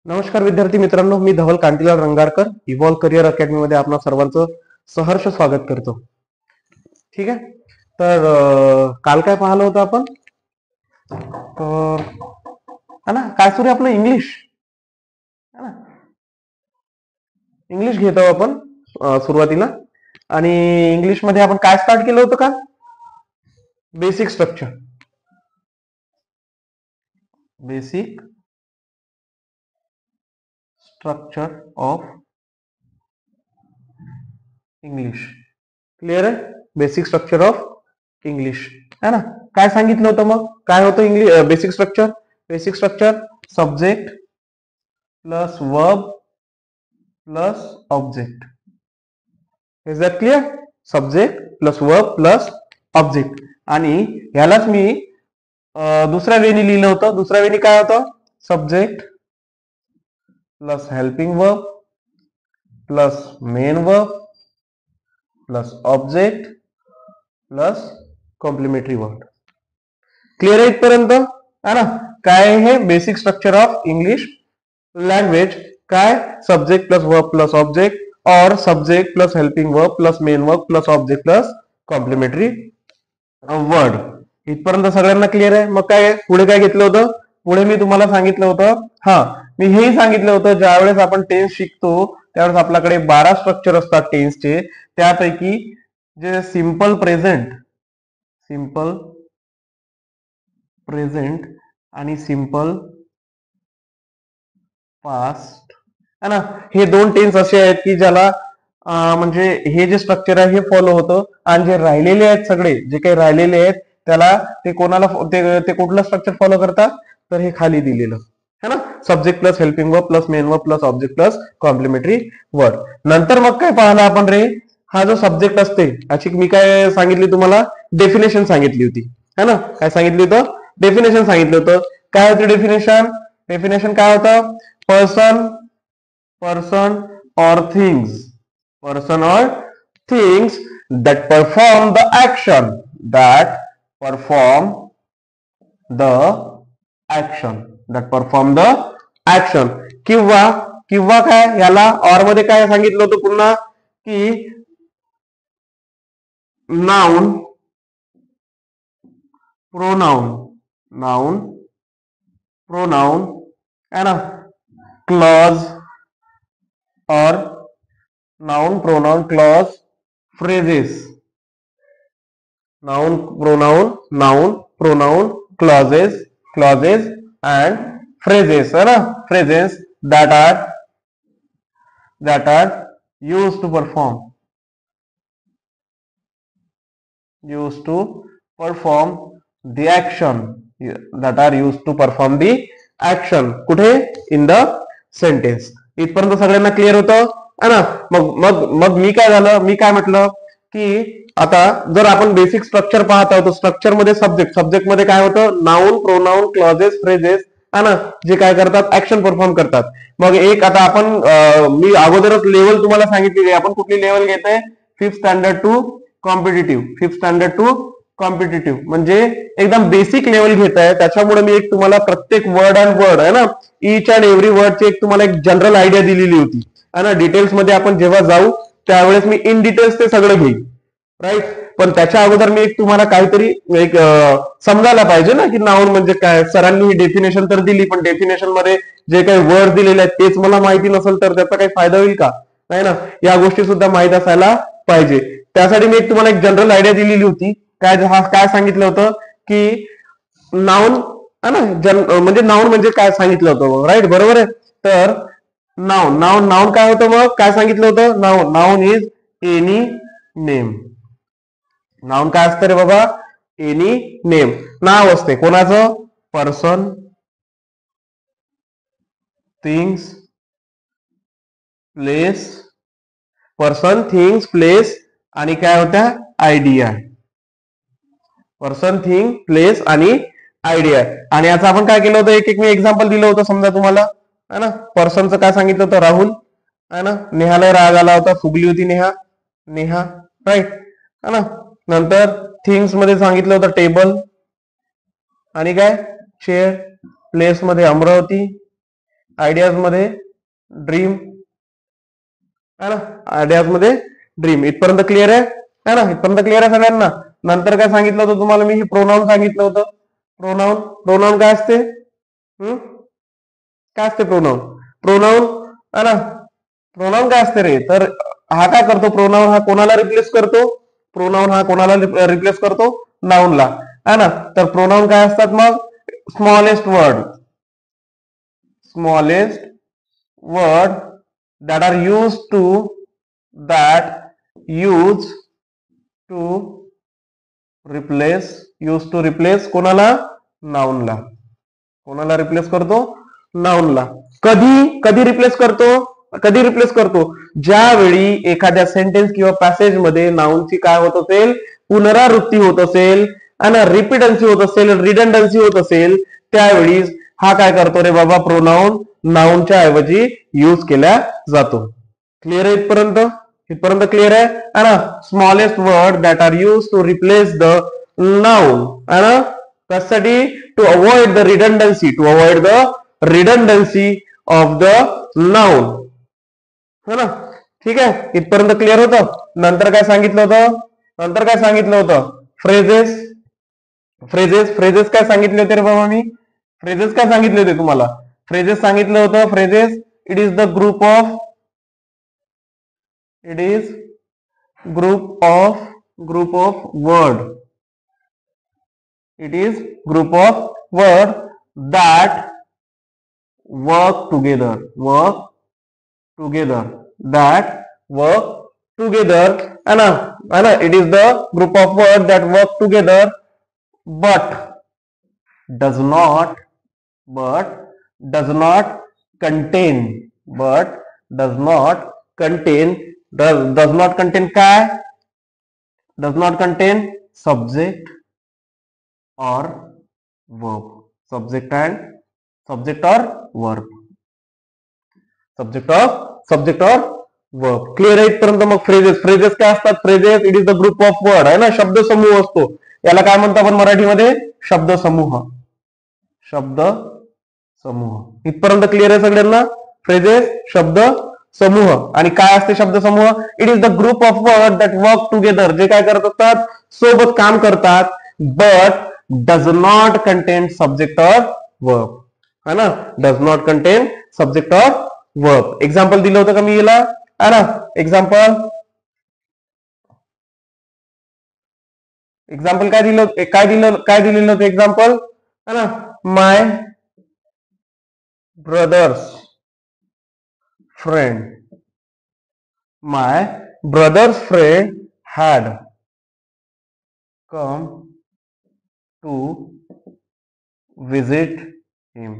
नमस्कार विद्यार्थी मित्रांनो, मी धवल कांतीलाल रंगारकर इव्हॉल्व करिअर अकॅडमी मध्ये आपणा सर्वांचं सहर्ष स्वागत करतो. ठीक आहे. तर काल काय पाहिलं होतं आपण? तर है ना, काय सुरू आहे आपलं? इंग्लिश है ना, इंग्लिश घेतो आपण सुरुवातीला. आणि इंग्लिश मध्ये आपण काय स्टार्ट केलं होतं का? Basic structure. Basic structure of English. Clear आहे? बेसिक स्ट्रक्चर ऑफ इंग्लिश है ना. काय सांगितलं होतं मग? काय होतं English basic structure? Basic structure subject plus verb plus object. Is that clear? Subject plus verb plus object. आणि ह्यालाच मी दुसऱ्या वेनी लिहिलं होतं. दुसऱ्या वेनी काय होतं? Subject plus helping verb plus main verb plus object plus complementary word. Clear आहे इथपर्यंत? है ना. काय हे basic structure of English language? काय? Subject plus verb plus object और subject plus helping verb plus main verb plus object plus complementary word. इथपर्यंत सगळ्यांना क्लिअर आहे? मग काय पुढे काय घेतलं होतं? पुढे मी तुम्हाला सांगितलं होतं, मी हेही सांगितलं होतं, ज्यावेळेस आपण टेन्स शिकतो त्यावेळेस आपल्याकडे 12 स्ट्रक्चर असतात टेन्सचे. त्यापैकी जे सिंपल प्रेझेंट आणि सिंपल पास्ट है ना, हे दोन टेन्स असे आहेत की ज्याला म्हणजे हे जे स्ट्रक्चर आहे हे फॉलो होतं. आणि जे राहिलेले आहेत सगळे जे काही राहिलेले आहेत त्याला ते कोणाला ते कुठलं स्ट्रक्चर फॉलो करतात? तर हे खाली दिलेलं है ना. Subject plus helping verb plus main verb plus object plus complementary word. नंतर मग काय पाहला आपण रे? हा जो सब्जेक्ट असते याची मी काय सांगितली तुम्हाला? डेफिनेशन सांगितली होती है ना. काय सांगितली होतं? डेफिनेशन सांगितलं होतं. काय होतं डेफिनेशन? डेफिनेशन काय होतं? person or things that perform the action किंवा काय याला और मध्ये काय सांगितलं होतं पुन्हा की नाउन प्रोनाउन है ना, क्लॉज और noun pronoun clause phrases. Noun pronoun clauses end phrases है ना. Phrases that are used to perform the action कुठे? In the sentence. इथपर्यंत सगळ्यांना क्लिअर होतं है ना. मग मी काय म्हटलं की आता जर आपण बेसिक स्ट्रक्चर पाहत आहोत, स्ट्रक्चर मध्ये सब्जेक्ट मध्ये काय होतं? नाउन प्रोनाउन क्लॉजेस फ्रेजेस है ना, जे काय करतात? ऍक्शन परफॉर्म करतात. मग एक आता आपण मी अगोदरच लेवल तुम्हाला सांगितलेली आहे. आपण कुठली लेवल घेत आहे? 5th स्टँडर्ड टू कॉम्पिटिटिव्ह म्हणजे एकदम बेसिक लेवल घेत आहे. त्याच्यामुळे मी एक तुम्हाला प्रत्येक वर्ड आहे ना, इच अँड एव्हरी वर्डची एक तुम्हाला एक जनरल आयडिया दिलेली होती है ना. डिटेल्स मध्ये आपण जेव्हा जाऊ त्यावेळेस मी इन डिटेल्स ते सगळं घेईन, राईट. पण त्याच्या अगोदर मी एक तुम्हाला काहीतरी एक समजायला पाहिजे ना की नाउन म्हणजे काय. सरांनी ही डेफिनेशन तर दिली, पण डेफिनेशन मध्ये जे काही वर्ड दिलेले आहेत तेच मला माहिती नसेल तर त्याचा काही फायदा होईल का? नाही ना. या गोष्टी सुद्धा माहित असायला पाहिजे. त्यासाठी मी तुम्हाला एक जनरल आयडिया दिलेली होती. काय सांगितलं होतं की नाउन है ना, म्हणजे नाउन म्हणजे काय सांगितलं होतं, राईट. बरोबर आहे. तर नाउन काय होतं? मग काय सांगितलं होतं? Noun is any name. Noun काय असतं रे बाबा? Any name. नाव असते कोणाचं? पर्सन, थिंग्स, प्लेस आणि काय होत्या? आयडिया. पर्सन, थिंग, प्लेस आणि आयडिया. आणि याचं आपण काय केलं होतं? एक मी एक्झाम्पल दिलं होतं समजा तुम्हाला है ना. पर्सनचं काय सांगितलं होतं? राहुल है ना. नेहाला राग आला होता, फुगली होती नेहा, राईट है ना. नंतर थिंग्स मध्ये सांगितलं होतं टेबल आणि काय? चेअर. प्लेस मध्ये अमरावती, आयडियाज मध्ये ड्रीम है ना, आयडियाज मध्ये ड्रीम. इथपर्यंत क्लिअर आहे ना, इथपर्यंत क्लिअर आहे सगळ्यांना. नंतर काय सांगितलं होतं तुम्हाला मी, प्रोनाउन सांगितलं होतं. प्रोनाउन, प्रोनाउन काय असते, काय असते प्रोनाउन, प्रोनाउन है ना, प्रोनाउन काय असते रे, तर हा काय करतो, प्रोनाउन हा कोणाला रिप्लेस करतो, प्रोनाउन हा कोणाला रिप्लेस करतो, नाउनला है ना. तर प्रोनाउन काय असतात मग, smallest word, smallest word that are used to replace कोणाला, नाउनला, कोणाला रिप्लेस करतो, नाउनला. कधी कधी रिप्लेस करतो, कधी रिप्लेस करतो, ज्यावेळी एखाद्या सेंटेन्स किंवा पॅसेज मध्ये नाउनची काय होत असेल, पुनरावृत्ती होत असेल आणि रिपिडन्सी होत असेल, रिडंडन्सी होत असेल, त्यावेळी हा काय करतो रे बाबा, प्रोनाउन नाउनच्या ऐवजी यूज केला जातो. क्लिअर आहे इथपर्यंत, इथपर्यंत क्लिअर आहे ना. Smallest word that are use to replace the noun है ना, त्यासाठी to avoid the redundancy, to avoid the redundancy of the noun है ना. ठीक आहे, इथपर्यंत क्लिअर होतं. नंतर काय सांगितलं होतं, नंतर काय सांगितलं होतं, फ्रेजेस, फ्रेजेस, फ्रेजेस काय सांगितले होते रे बाबा मी, फ्रेजेस काय सांगितले होते तुम्हाला, फ्रेजेस सांगितलं होतं. Phrases, it is the group of, it is group of word, it is group of word that work together, that work together है ना, है ना. It is the group of words that work together but does not contain, does not contain काय, does not contain subject or verb, subject or verb, subject or verb. Clear आहे इथपर्यंत. मग phrases, phrases काय असतात, phrases it is the group of word आहे ना, शब्द समूह असतो. याला काय म्हणतो आपण मराठीमध्ये, शब्द समूह, शब्द समूह. इथपर्यंत क्लिअर आहे सगळ्यांना. फ्रेजेस शब्द समूह. आणि काय असते शब्द समूह, it is the group of word that work together, जे काय करत असतात, सोबत काम करतात, but does not content subject और वर्ब है ना, डज नॉट कंटेन सब्जेक्ट और वर्ब. एक्झाम्पल दिलं होतं का मी याला है ना, एक्झाम्पल, एक्झाम्पल काय दिलं, काय दिलेलं होतं एक्झाम्पल है ना, माय brothers friend, my brother's friend had come to visit him,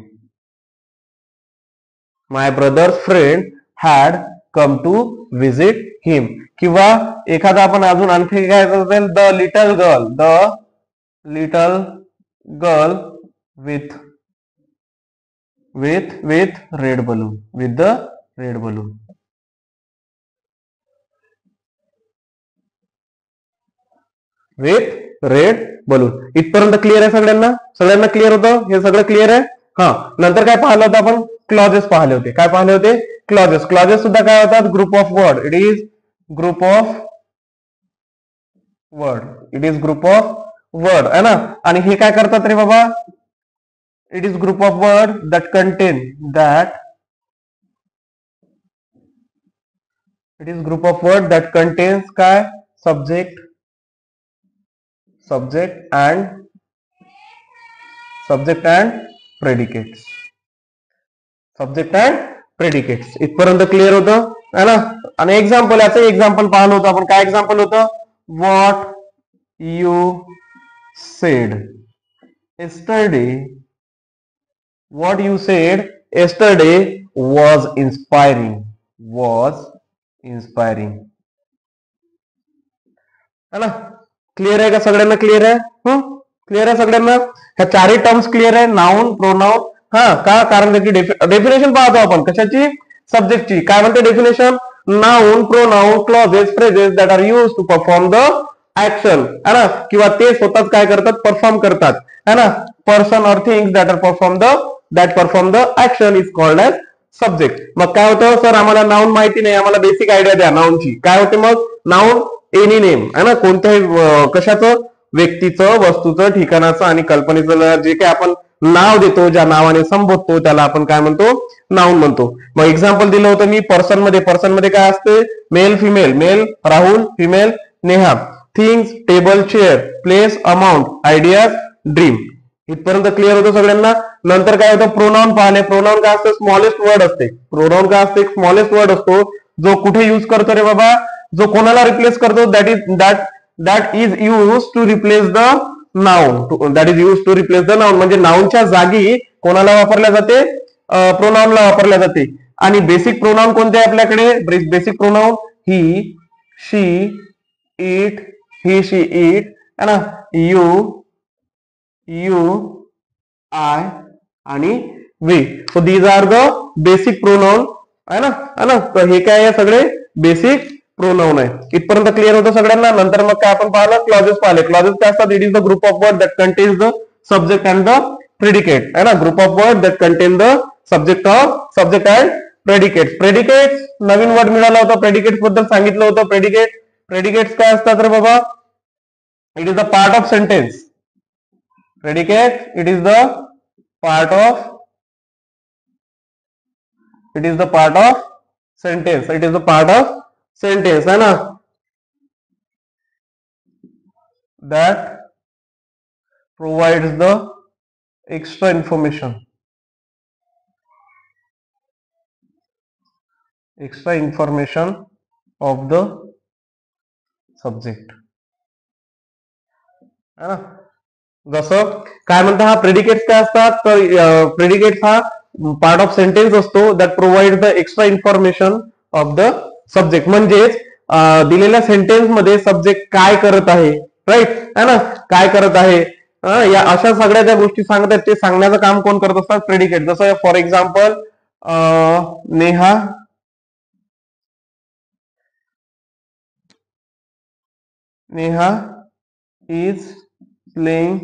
my brother's friend had come to visit him. किंवा एखादा आपण अजून आणखी काय असेल, the little girl with red balloon, with the red balloon. with red balloon. इथपर्यंत clear आहे सगळ्यांना, सगळ्यांना क्लिअर होतं, हे सगळं क्लिअर आहे. हा, नंतर काय पाहिलं होतं आपण, क्लॉजेस पाहिले होते. काय पाहिले होते, क्लॉजेस. क्लॉजेस सुद्धा काय होतात, group of word, it is group of word, it is group of word है ना. आणि हे काय करतात रे बाबा, it is group of word that contain, it is group of word that contains काय, subject and predicates, subject and predicates. इथपर्यंत clear होतं है ना. आणि एक्झाम्पल, याचं एक्झाम्पल पाहिलं होतं आपण. काय एक्झाम्पल होतं, what you said yesterday, what you said yesterday was inspiring, है ना. क्लिअर आहे का सगळ्यांना, क्लिअर आहे, क्लिअर आहे सगळ्यांना. ह्या चारही टर्म्स क्लिअर आहे, नाउन, प्रोनाउन. हा का, कारण त्याची डेफिनेशन पाहतो आपण, कशाची, सब्जेक्टची. काय म्हणते definition, noun, pronoun, clauses, phrases that are use to perform the action है ना, किंवा ते स्वतःच काय करतात, परफॉर्म करतात है ना. पर्सन और things that perform the action is called as subject. मग काय होतं सर आम्हाला नाउन माहिती नाही, आम्हाला बेसिक आयडिया द्या नाउनची. काय होते मग नाउन एनी नेम आहे ना, कोणत्याही कशाचं व्यक्तीचं, वस्तूचं, ठिकाणाचं आणि कल्पनेचं जे काही आपण नाव देतो, ज्या नावाने संबोधतो त्याला आपण काय म्हणतो नाउन म्हणतो. मग एक्झाम्पल दिलं होतं मी पर्सन मध्ये काय असते male female, male Rahul, female Neha, things table chair, place amount, ideas dream. इथपर्यंत क्लिअर होतं सगळ्यांना. नंतर काय होतं प्रोनाउन पाहणे. प्रोनाउन काय असतं स्मॉलेस्ट वर्ड असते. प्रोनाउन काय असते स्मॉलेस्ट वर्ड असतो जो कुठे युज करतो रे बाबा, जो कोणाला रिप्लेस करतो, that is use to replace the noun. That is use to replace the noun म्हणजे नाउनच्या जागी कोणाला वापरल्या जाते प्रोनाउनला वापरल्या जाते. आणि बेसिक प्रोनाउन कोणते आहे आपल्याकडे, basic pronoun he, she, it, he she it है ना, यू, आय आणि we. So these are the basic pronoun आहे ना, हे काय आहे सगळे बेसिक प्रोनाउन आहे. इथपर्यंत क्लिअर होतं सगळ्यांना. नंतर मग काय आपण पाहिलं क्लॉजेस पाहिले. क्लॉजेस काय असतात, it is the group of word that contains the subject and the predicate आहे ना, group of word that content the subject and predicate. Predicate Naveen word मिळाला होता, प्रेडिकेट बद्दल सांगितलं होतं. प्रेडिकेट्स काय असतात रे बाबा, it is the part of sentence. predicate it is the part of sentence. It is the part of sentence है ना, that provides the extra information of the subject है ना. जसं काय म्हणतात हा प्रेडिकेट्स काय असतात, तर प्रेडिकेट्स हा पार्ट ऑफ सेंटेन्स असतो that provide the extra information of the subject. म्हणजेच दिलेल्या सेंटेन्स मध्ये सब्जेक्ट काय करत आहे, राईट है ना, काय करत आहे, या अशा सगळ्या ज्या गोष्टी सांगतात ते सांगण्याचं काम कोण करत असतात प्रेडिकेट. जसं for example Neha is playing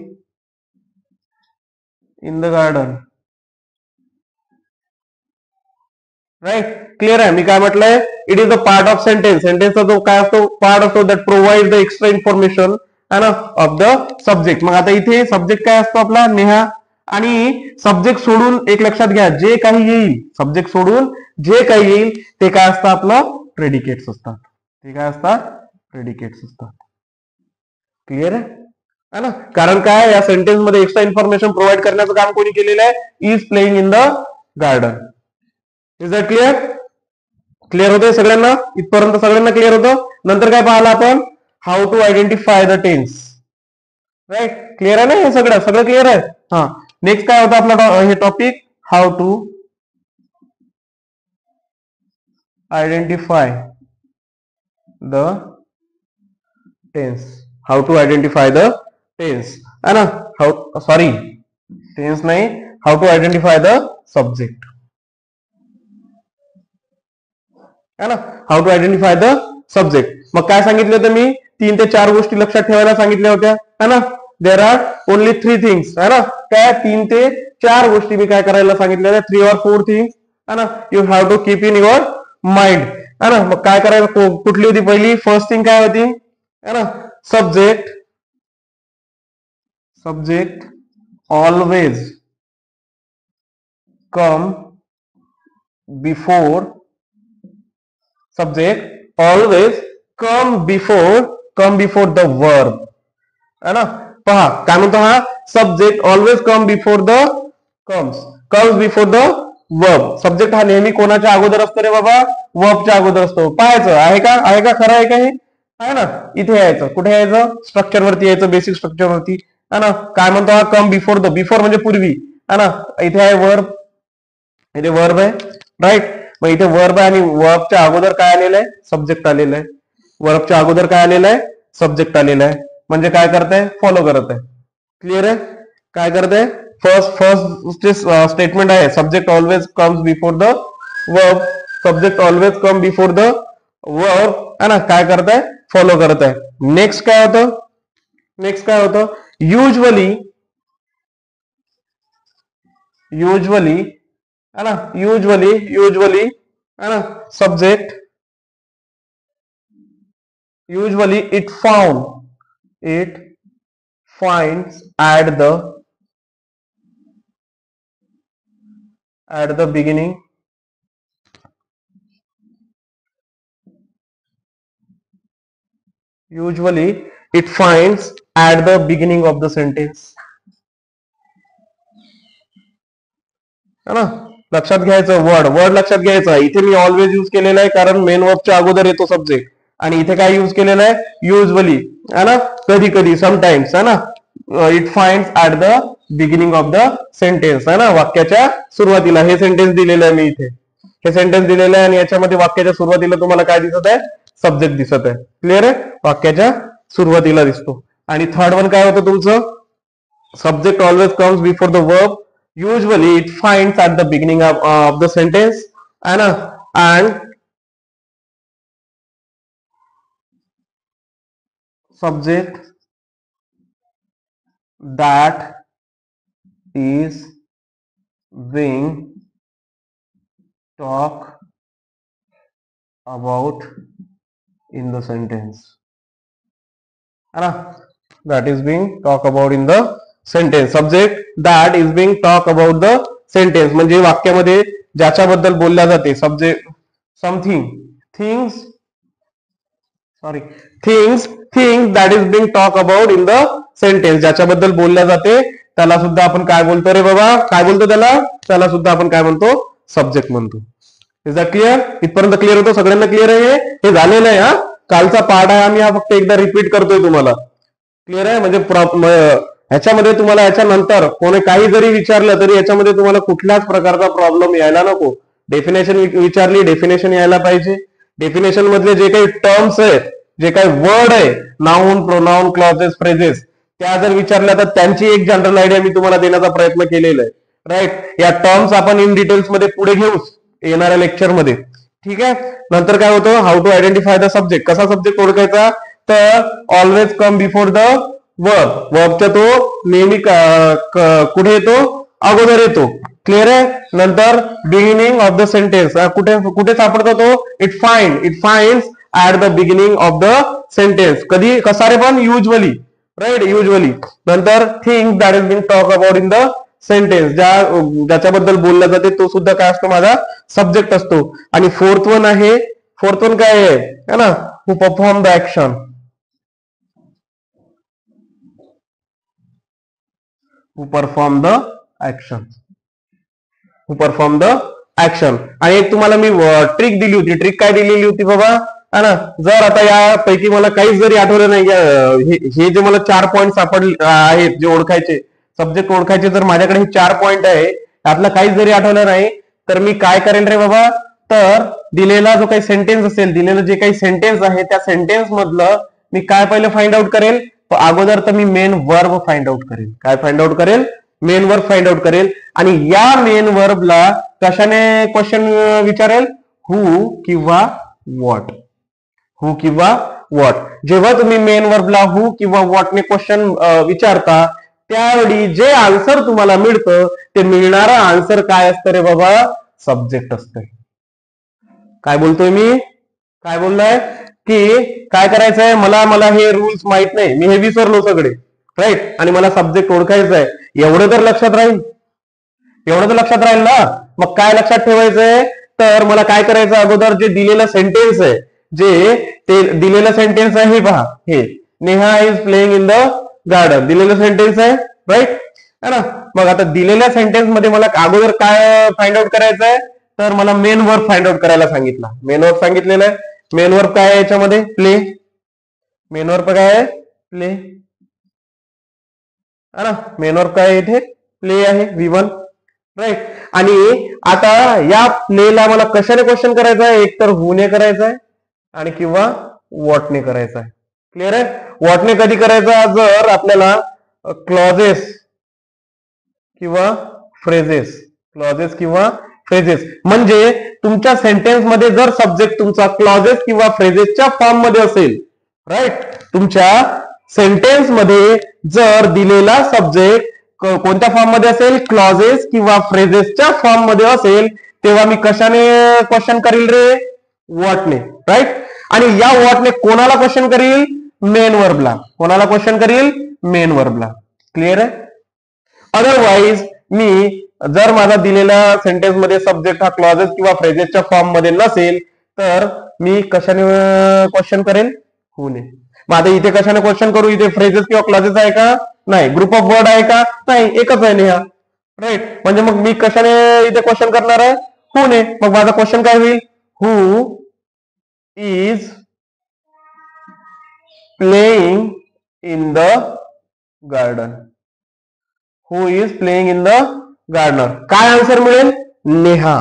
in the garden. Right clear आहे. मी काय म्हटलंय, it is the part of sentence. सेंटेन्सचा जो काय असतो पार्ट असतो that provide the extra information है ना ऑफ द सब्जेक्ट. मग आता इथे सब्जेक्ट काय असतो आपला नेहा, आणि सब्जेक्ट सोडून एक लक्षात घ्या जे काही येईल, सब्जेक्ट सोडून जे काही येईल ते काय असतं आपलं प्रेडिकेट्स असतात. ते काय असतात प्रेडिकेट्स असतात. क्लिअर आहे ना, कारण काय या सेंटेन्स मध्ये एक्स्ट्रा इन्फॉर्मेशन प्रोव्हाइड करण्याचं काम कोणी केलेलं आहे, is playing in the garden. Is that clear. Clear होतंय सगळ्यांना, इथपर्यंत सगळ्यांना क्लिअर होतं. नंतर काय पाहिलं आपण, how to identify the tense. Right clear आहे ना, हे सगळं क्लिअर आहे. हा नेक्स्ट काय होतं आपला हे topic, how to identify the tense. How to identify the tense है ना, हाऊ सॉरी टेन्स नाही, how to identify the subject है ना, how to identify the subject. मग काय सांगितलं होतं मी, 3 ते 4 गोष्टी लक्षात ठेवायला सांगितल्या होत्या है ना. देर आर ओनली 3 थिंग्स है ना, काय 3 ते 4 गोष्टी मी काय करायला सांगितल्या होत्या, 3 or 4 थिंग्स है ना, you have to keep in your mind है ना. मग काय करायला, कुठली होती पहिली, फर्स्ट थिंग काय होती है ना, subject always come before subject always come before the verb है ना. पहा काय म्हणतो हा, subject always come before the comes before the verb. Subject हा नेहमी कोणाच्या अगोदर असतो रे बाबा, वर्बच्या अगोदर असतो. पाहायचं आहे का खरं आहे का हे, आहे ना. इथे यायचं, कुठे यायचं, स्ट्रक्चर वरती यायचं, बेसिक स्ट्रक्चर वरती है ना. काय म्हणतो हा, कम बिफोर द, बिफोर म्हणजे पूर्वी है ना. इथे आहे वर्ब, इथे वर्ब आहे राईट. मग इथे वर्ब आहे आणि वर्बच्या अगोदर काय आलेलं आहे, सब्जेक्ट आलेलं आहे. वर्बच्या अगोदर काय आलेलं आहे, सब्जेक्ट आलेलं आहे. म्हणजे काय करताय, फॉलो करत आहे. क्लिअर आहे. काय करताय, फर्स्ट स्टेटमेंट आहे subject always comes before the verb. Subject always come before the verb है ना. काय करताय, फॉलो करत आहे. नेक्स्ट काय होतं, युजली है ना, यूजुअली है ना, subject usually it finds at the beginning of the sentence, है ना. लक्षात घ्यायचं, वर्ड लक्षात घ्यायचं. इथे मी ऑलवेज यूज केलेला आहे कारण मेन वर्बच्या अगोदर येतो सब्जेक्ट. आणि इथे काय यूज केलेलं आहे, युजली, है ना, कधी कधी, समटाइम्स, है ना. It finds at the beginning of the sentence, है ना, वाक्याच्या सुरुवातीला. हे सेंटेन्स दिलेलं आहे मी इथे, हे सेंटेन्स दिलेलं आहे आणि याच्यामध्ये वाक्याच्या सुरुवातीला तुम्हाला काय दिसत आहे, सब्जेक्ट दिसत आहे. क्लिअर आहे, वाक्याच्या सुरुवातीला दिसतो. आणि थर्ड वन काय होतं तुमचं, subject always comes before the verb. Usually it finds at the beginning of the sentence, and subject that is being talked about in the sentence, है ना, that is being talked about in the sentence. Subject that is being talk about the sentence म्हणजे वाक्यामध्ये ज्याच्याबद्दल बोलल्या जाते. Subject things that is being talk about in the sentence, ज्याच्याबद्दल बोलल्या जाते त्याला सुद्धा आपण काय बोलतो रे बाबा, काय बोलतो त्याला सुद्धा आपण काय म्हणतो, सब्जेक्ट म्हणतो. इज दॅट क्लिअर, इथपर्यंत क्लिअर होतो, सगळ्यांना क्लिअर आहे, हे झालेलं आहे. हा कालचा पार्ट आहे, आम्ही हा फक्त एकदा रिपीट करतोय तुम्हाला. क्लिअर आहे, म्हणजे ह्याच्यामध्ये तुम्हाला याच्यानंतर कोणी काही जरी विचारलं तरी याच्यामध्ये तुम्हाला कुठल्याच प्रकारचा प्रॉब्लेम यायला नको. डेफिनेशन विचारली, डेफिनेशन यायला पाहिजे. डेफिनेशन मधले जे काही टर्म्स आहेत, जे काही वर्ड आहे, नाउन, प्रोनाउन, क्लॉजेस, फ्रेजेस, त्या जर विचारल्या तर त्यांची एक जनरल आयडिया मी तुम्हाला देण्याचा प्रयत्न केलेला आहे. राईट, या टर्म्स आपण इन डिटेल्स मध्ये पुढे घेऊ येणाऱ्या लेक्चर मध्ये. ठीक आहे, नंतर काय होतं, how to identify the subject, कसा सब्जेक्ट ओळखायचा, तर ऑलवेज कम बिफोर द वर्बच्या तो नेहमी कुठे येतो, अगोदर येतो. क्लिअर आहे. नंतर बिगिनिंग ऑफ द सेंटेन्स कुठे सापडतो तो, it finds at the beginning of the sentence. कधी, कसा रे पण, युजली. Right, usually. नंतर things that is being talk about in the sentence, ज्याच्याबद्दल बोललं जाते तो सुद्धा काय असतो, माझा सब्जेक्ट असतो. आणि फोर्थ वन काय आहे ना, who perform the action. who perform the action. आणि एक तुम्हाला मी ट्रिक दिली होती. ट्रिक काय दिलेली होती बाबा, है ना, जर आता यापैकी मला काहीच जरी आठवलं नाही, हे जे मला 4 पॉईंट सापडले आहेत जे ओळखायचे, सब्जेक्ट ओळखायचे, जर माझ्याकडे हे 4 पॉईंट आहे, त्यातलं काहीच जरी आठवलं नाही तर मी काय करेल रे बाबा, तर दिलेला जो काही सेंटेन्स असेल, दिलेलं जे काही सेंटेन्स आहे त्या सेंटेन्स मधलं मी काय पहिलं फाइंड आउट करेल, अगोदर तर मी मेन वर्ब फाइंड आउट करेल. काय फाइंड आउट करेल, मेन वर्ब फाइंड आउट करेल. आणि या मेन वर्बला कशाने क्वेश्चन विचारेल, हू किंवा व्हॉट. जेव्हा तुम्ही मेन वर्बला हू किंवा व्हॉटने क्वेश्चन विचारता त्यावेळी जे आन्सर तुम्हाला मिळतं ते मिळणारा आन्सर काय असतं रे बाबा, सब्जेक्ट असतं. काय बोलतोय मी, काय बोललोय की काय करायचंय, मला हे रूल्स माहित नाही, मी हे विसरलो सगळे. राईट, आणि मला सब्जेक्ट ओळखायचा आहे, एवढं तर लक्षात राहील ना. मग काय लक्षात ठेवायचंय, तर मला काय करायचं, अगोदर जे दिलेलं सेंटेन्स आहे, जे ते दिलेलं सेंटेन्स आहे, हे पहा, हे Neha is playing in the garden दिलेलं सेंटेन्स आहे. राईट, है ना. मग आता दिलेल्या सेंटेन्स मध्ये मला अगोदर काय फाइंड आउट करायचं आहे, तर मला मेन वर्ब फाइंड आउट करायला सांगितलं. मेन वर्ब सांगितलेलं आहे. मेन वर्ब काय आहे याच्यामध्ये, प्ले. मेन वर्ब काय आहे, प्ले, है ना. मेन वर्ब काय आहे इथे, प्ले आहे, V1. राईट, आणि आता या प्लेला मला कशाने क्वेश्चन करायचा आहे, एक तर हूने करायचा आहे आणि किंवा व्हॉटने करायचा आहे. क्लिअर आहे. व्हॉटने कधी करायचा, जर आपल्याला क्लॉजेस किंवा फ्रेजेस म्हणजे तुमच्या सेंटेन्स मध्ये जर सब्जेक्ट तुमचा क्लॉजेस किंवा फ्रेजेसच्या फॉर्म मध्ये असेल. राईट, तुमच्या सेंटेन्स मध्ये जर दिलेला सब्जेक्ट कोणत्या फॉर्म मध्ये असेल, क्लॉजेस किंवा फ्रेजेसच्या फॉर्म मध्ये असेल, तेव्हा मी कशाने क्वेश्चन करील रे, व्हॉटने, राईट. आणि या व्हॉटने कोणाला क्वेश्चन करील, मेन वर्बला. कोणाला क्वेश्चन करील, मेन वर्बला. क्लिअर आहे. अदरवाईज मी जर माझा दिलेला सेंटेन्स मध्ये सब्जेक्ट हा क्लॉजेस किंवा फ्रेजेसच्या फॉर्म मध्ये नसेल, तर मी कशाने क्वेश्चन करेल, हूने. मग आता इथे कशाने क्वेश्चन करू, इथे फ्रेजेस किंवा क्लॉजेस आहे का, नाही. ग्रुप ऑफ वर्ड आहे का, नाही. एकच आहे नेहा, राईट. म्हणजे मग मी कशाने इथे क्वेश्चन करणार आहे, हूने. मग माझा क्वेश्चन काय होईल, who is playing in the garden. Who is playing in the garden. काय आन्सर मिळेल, नेहा.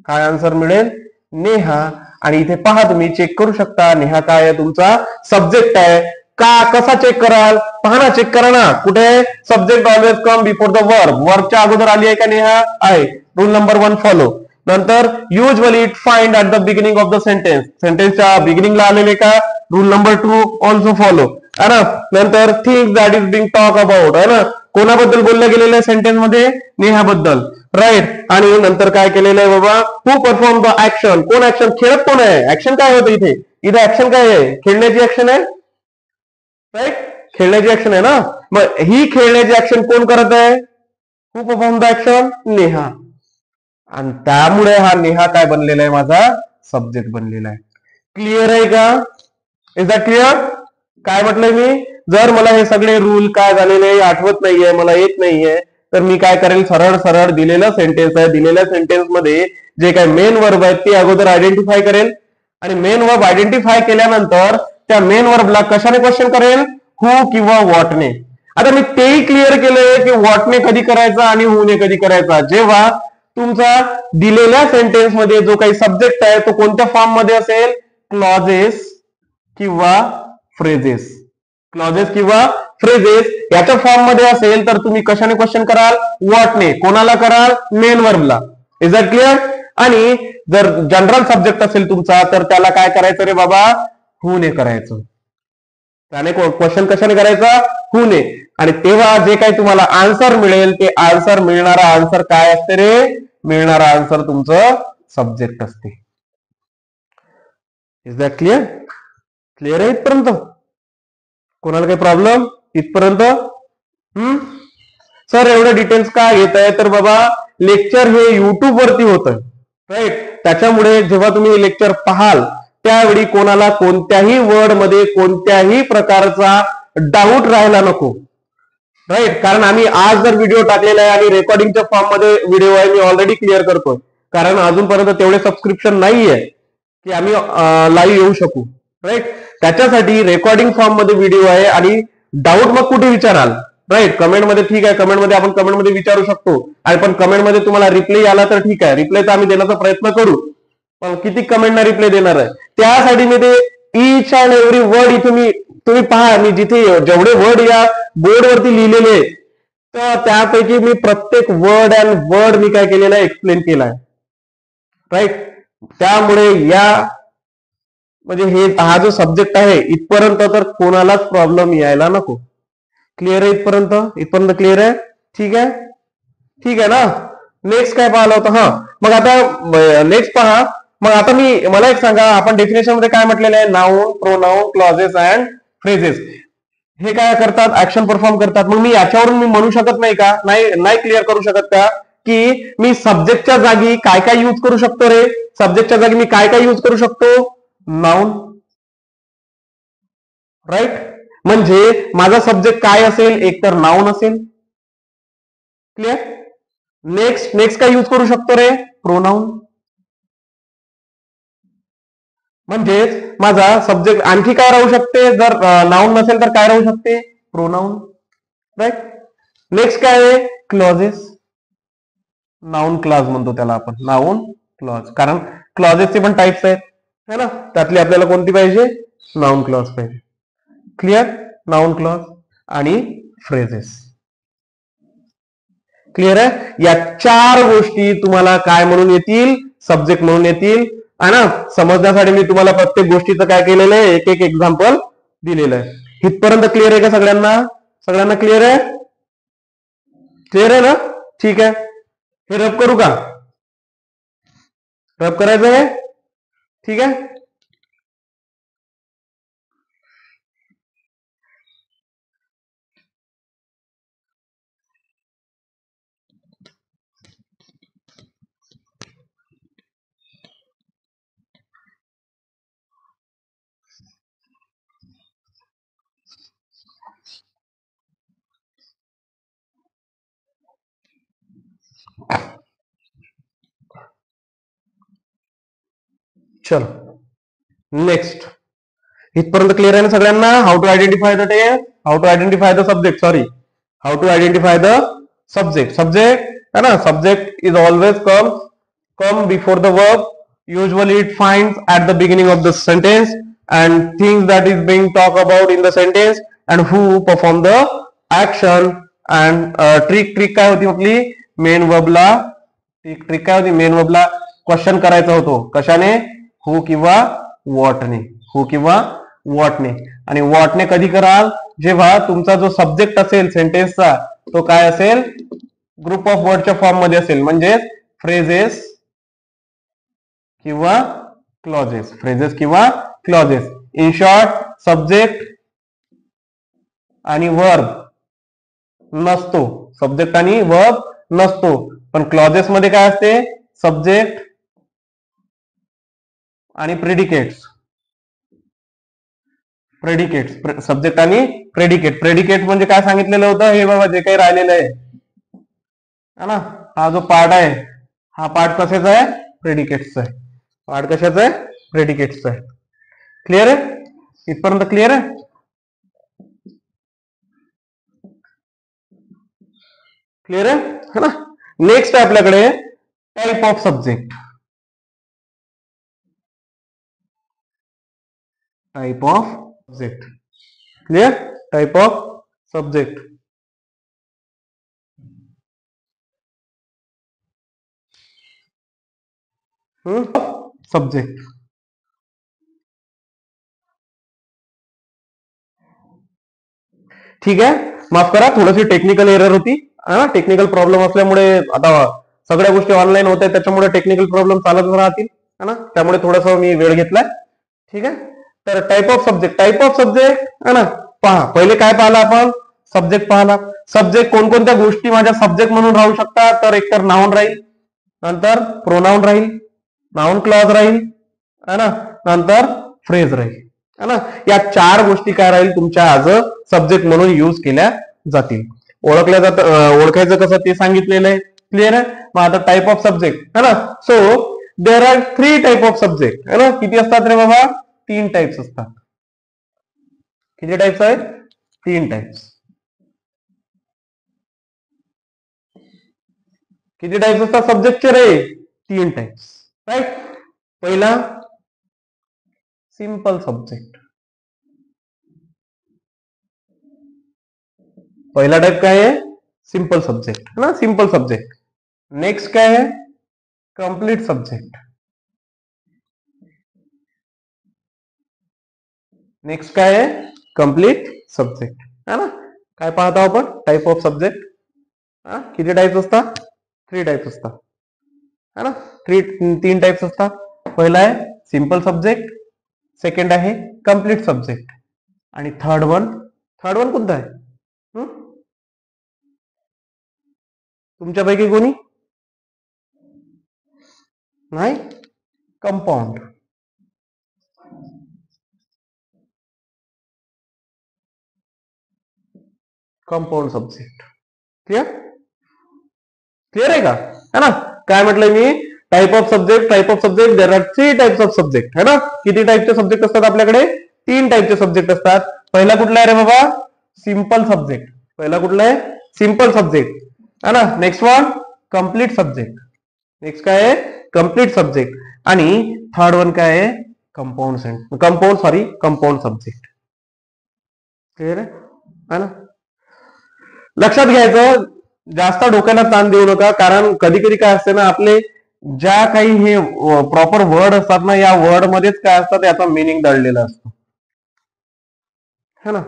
काय आन्सर मिळेल, नेहा. आणि इथे पहा, तुम्ही चेक करू शकता, नेहा काय आहे, तुमचा सब्जेक्ट आहे का. कसा चेक कराल, पहा ना, चेक करा ना. कुठे subject always come before the verb. वर्बच्या अगोदर आली आहे का नेहा, आहे. Rule number 1 follow. नंतर usually it find at the beginning of the sentence. सेंटेन्सच्या बिगिनिंगला आलेले का. रूल नंबर 2 ऑल्सो फॉलो, है ना. नंतर things that is being talk about, है ना. कोणाबद्दल बोललं गेलेलं आहे सेंटेन्स मध्ये, नेहाबद्दल, राईट. आणि नंतर काय केलेलं आहे बाबा, हू परफॉर्म द ऍक्शन. कोण ऍक्शन, खेळत कोण आहे, ऍक्शन काय होतं इथे. इथे ऍक्शन काय आहे, खेळण्याची ऍक्शन आहे, राईट. खेळण्याची ऍक्शन आहे ना. मग ही खेळण्याची ऍक्शन कोण करत आहे, हू परफॉर्म द ऍक्शन, नेहा. आणि त्यामुळे हा नेहा काय बनलेला आहे, माझा सब्जेक्ट बनलेला आहे. क्लिअर आहे का, इज दॅट क्लिअर. काय म्हटलंय मी, जर मला हे सगळे रूल काय झालेले आठवत नाहीये, मला येत नाहीये, तर मी काय करेल, सरळ सरळ दिलेलं सेंटेन्स आहे, दिलेल्या सेंटेन्स मध्ये जे काही मेन वर्ब आहेत ते अगोदर आयडेंटिफाय करेल. आणि मेन वर्ब आयडेंटिफाय केल्यानंतर त्या मेन वर्बला कशाने क्वेश्चन करेल, हू किंवा व्हॉटने. आता मी तेही क्लिअर केलंय की व्हॉटने कधी करायचा आणि हूने कधी करायचा. जेव्हा तुमचा दिलेल्या सेंटेन्स मध्ये जो काही सब्जेक्ट आहे तो कोणत्या फॉर्म मध्ये असेल, क्लॉजेस किंवा फ्रेजेस. क्लॉजेस किंवा फ्रेजेस याच्या फॉर्म मध्ये असेल तर तुम्ही कशाने क्वेश्चन कराल, व्हॉटने. कोणाला कराल, मेन वर्बला. Is that clear. आणि जर जनरल सब्जेक्ट असेल तुमचा तर त्याला काय करायचं रे बाबा, हूने करायचं. त्याने क्वेश्चन कशाने करायचा, हूने. आणि तेव्हा जे काही तुम्हाला आन्सर मिळेल ते आन्सर, मिळणारा आन्सर काय असते रे, मिळणारा आन्सर तुमचं सब्जेक्ट असते. Is that clear. क्लिअर आहे इथपर्यंत, कोणाला काही प्रॉब्लेम इथपर्यंत. सर एवढे डिटेल्स का घेत आहे, तर बाबा लेक्चर हे युट्यूब वरती होतं, राईट. त्याच्यामुळे जेव्हा तुम्ही हे लेक्चर पाहाल त्यावेळी कोणाला कोणत्याही वर्ड मध्ये कोणत्याही प्रकारचा डाऊट राहायला नको, राईट. कारण आम्ही आज जर व्हिडिओ टाकलेला आहे आणि रेकॉर्डिंगच्या फॉर्म मध्ये व्हिडिओ आहे, मी ऑलरेडी क्लिअर करतोय. कारण अजूनपर्यंत तेवढे सबस्क्रिप्शन नाहीये की आम्ही लाईव्ह येऊ शकू, राईट. त्याच्यासाठी रेकॉर्डिंग फॉर्म मध्ये व्हिडिओ आहे. आणि डाऊट मग कुठे विचाराल, राईट, कमेंटमध्ये. ठीक आहे, कमेंटमध्ये आपण कमेंटमध्ये विचारू शकतो. आणि पण कमेंटमध्ये तुम्हाला रिप्लाय आला तर ठीक आहे, रिप्लायचा आम्ही देण्याचा प्रयत्न करू. पण किती कमेंटना रिप्लाय देणार आहे, त्यासाठी मी ते इच अँड एव्हरी वर्ड इथे तुम्ही पहा, मी जिथे जेवढे वर्ड या बोर्डवरती लिहिलेले तर त्यापैकी मी प्रत्येक वर्ड अँड वर्ड मी काय केलेला आहे, एक्सप्लेन केलाय, राईट. त्यामुळे या म्हणजे हा जो सब्जेक्ट आहे इथपर्यंत तर कोणालाच प्रॉब्लेम यायला नको. क्लिअर आहे इथपर्यंत, इथपर्यंत क्लिअर आहे. ठीक आहे, ठीक आहे ना. नेक्स्ट काय पाहिलं होतं, हा मग आता नेक्स्ट पहा. मग आता मला एक सांगा, आपण डेफिनेशन मध्ये काय म्हटलेलं आहे, noun, pronoun, clauses and phrases हे काय करतात, ऍक्शन परफॉर्म करतात. मग मी याच्यावरून मी म्हणू शकत नाही का, नाही क्लिअर करू शकत का, की मी सब्जेक्टच्या जागी काय काय यूज करू शकतो रे. सब्जेक्टच्या जागी मी काय काय यूज करू शकतो, नाउन, राईट. म्हणजे माझा सब्जेक्ट काय असेल, एक तर नाउन असेल. क्लिअर. नेक्स्ट काय यूज करू शकतो रे, प्रोनाउन. म्हणजेच माझा सब्जेक्ट आणखी काय राहू शकते, जर नाउन नसेल तर काय राहू शकते, प्रोनाउन, राईट. नेक्स्ट काय आहे, क्लॉजेस. नाउन क्लॉज म्हणतो त्याला आपण, नाउन क्लॉज. कारण क्लॉजेसचे पण टाइप्स आहेत, है ना. त्यातली आपल्याला कोणती पाहिजे, नाउन क्लॉज पाहिजे. क्लिअर. नाउन क्लॉज आणि फ्रेजेस. क्लिअर आहे. या 4 गोष्टी तुम्हाला काय म्हणून येतील, सब्जेक्ट म्हणून येतील, है ना. समजण्यासाठी मी तुम्हाला प्रत्येक गोष्टीचं काय केलेलं आहे, एक एक एक्झाम्पल दिलेलं आहे. इथपर्यंत क्लिअर आहे का सगळ्यांना, सगळ्यांना क्लिअर आहे. क्लिअर आहे ना? ठीक आहे, हे रब करू का? रब करायचं आहे, ठीक आहे. चलो नेक्स्ट, इथपर्यंत क्लिअर आहे ना सगळ्यांना? How to identify the text, how to identify the subject, sorry, how to identify the subject. Subject है ना, subject is always come before the verb. Usually it finds at the beginning of the sentence and things that is being talked about in the sentence and who perform the action. and trick काय होती आपली? Main वर्बला trick काय होती? Main वर्बला question करायचा होतो कशाने? हु किंवा व्हॉटने, हु किंवा व्हॉटने. आणि व्हॉटने कधी कराल? जेव्हा तुमचा जो सब्जेक्ट असेल सेंटेन्सचा तो काय असेल? ग्रुप ऑफ वर्डच्या फॉर्म मध्ये असेल, म्हणजे फ्रेजेस किंवा क्लॉजेस, फ्रेजेस किंवा क्लॉजेस. इन शॉर्ट, सब्जेक्ट आणि वर्ब नसतो, सब्जेक्ट आणि वर्ब नसतो, पण क्लॉजेस मध्ये काय असते? सब्जेक्ट आणि प्रेडिकेट्स, प्रेडिकेट्स, सब्जेक्ट आणि प्रेडिकेट. प्रेडिकेट म्हणजे काय सांगितलेलं होतं? हे बाबा जे काही राहिलेलं आहे ना, हा जो पार्ट आहे, हा पार्ट कशाचा आहे? प्रेडिकेट्सचा आहे. पार्ट कशाचा आहे? प्रेडिकेट्सचा आहे. क्लिअर आहे? इथपर्यंत क्लिअर आहे? क्लिअर आहे ना? नेक्स्ट आहे आपल्याकडे type of subject. Type of subject. Clear? Type of subject. Subject. ठीक आहे, माफ करा, थोडीशी टेक्निकल एरर होती, टेक्निकल प्रॉब्लेम असल्यामुळे आता सगळ्या गोष्टी ऑनलाईन होत आहेत, त्याच्यामुळे टेक्निकल प्रॉब्लेम चालत राहतील, है ना, त्यामुळे थोडासा मी वेळ घेतलाय. ठीक आहे, तर type of subject, type of subject है ना. पहा, पहिले काय पाहिलं आपण? सब्जेक्ट पाहिला. सब्जेक्ट कोणकोणत्या गोष्टी माझ्या सब्जेक्ट म्हणून राहू शकतात? तर एकतर नाउन राहील, नंतर प्रोनाउन राहील, नाउन क्लॉज राहील, है ना, नंतर फ्रेज राहील, है ना. या चार गोष्टी काय राहील? तुमच्या ऍज अ सब्जेक्ट म्हणून यूज केल्या जातील. ओळखल्या जात, ओळखायचं कसं ते सांगितलेलं आहे. क्लिअर आहे? मग आता टाइप ऑफ सब्जेक्ट है ना. So there are 3 type of subject, है ना. किती असतात रे बाबा? 3 टाइप्स असतात. किती टाइप्स आहेत? 3 टाइप्स. किती टाइप्स असतात सब्जेक्टचे रे? 3 टाइप्स. राईट. पहिला सिंपल सब्जेक्ट. पहिला टाइप काय आहे? सिंपल सब्जेक्ट, है ना, सिंपल सब्जेक्ट. नेक्स्ट काय आहे? Complete subject. नेक्स्ट काय आहे? कंप्लीट सब्जेक्ट, है ना. काय पाहतो आपण? Type of subject. किती टाइप्स असतात? 3 टाइप्स असतात, है ना. 3 टाइप्स असतात. पहिला आहे सिंपल सब्जेक्ट, सेकंड आहे कंप्लीट सब्जेक्ट, आणि थर्ड वन कोणता आहे? तुमच्यापैकी कोणी नाही? Compound. Compound subject. Clear? Clear आहे का? है ना. काय म्हटलंय मी? Type of subject, type of subject, there are 3 types of subject, है ना. किती टाइपचे सब्जेक्ट असतात आपल्याकडे? 3 टाइपचे सब्जेक्ट असतात. पहिला कुठला आहे रे बाबा? Simple subject. पहिला कुठला आहे? सिंपल सब्जेक्ट, है ना. Next one complete subject. Next काय आहे? Complete subject. आणि थर्ड वन काय आहे? Compound subject. क्लिअर आहे ना. लक्षात घ्यायचं, जास्त डोक्याला ताण देऊ नका, कारण कधी कधी काय असते ना, आपले ज्या काही हे प्रॉपर वर्ड असतात ना, या वर्ड मध्येच काय असतात? याचा मिनिंग दडलेला असतो, है ना.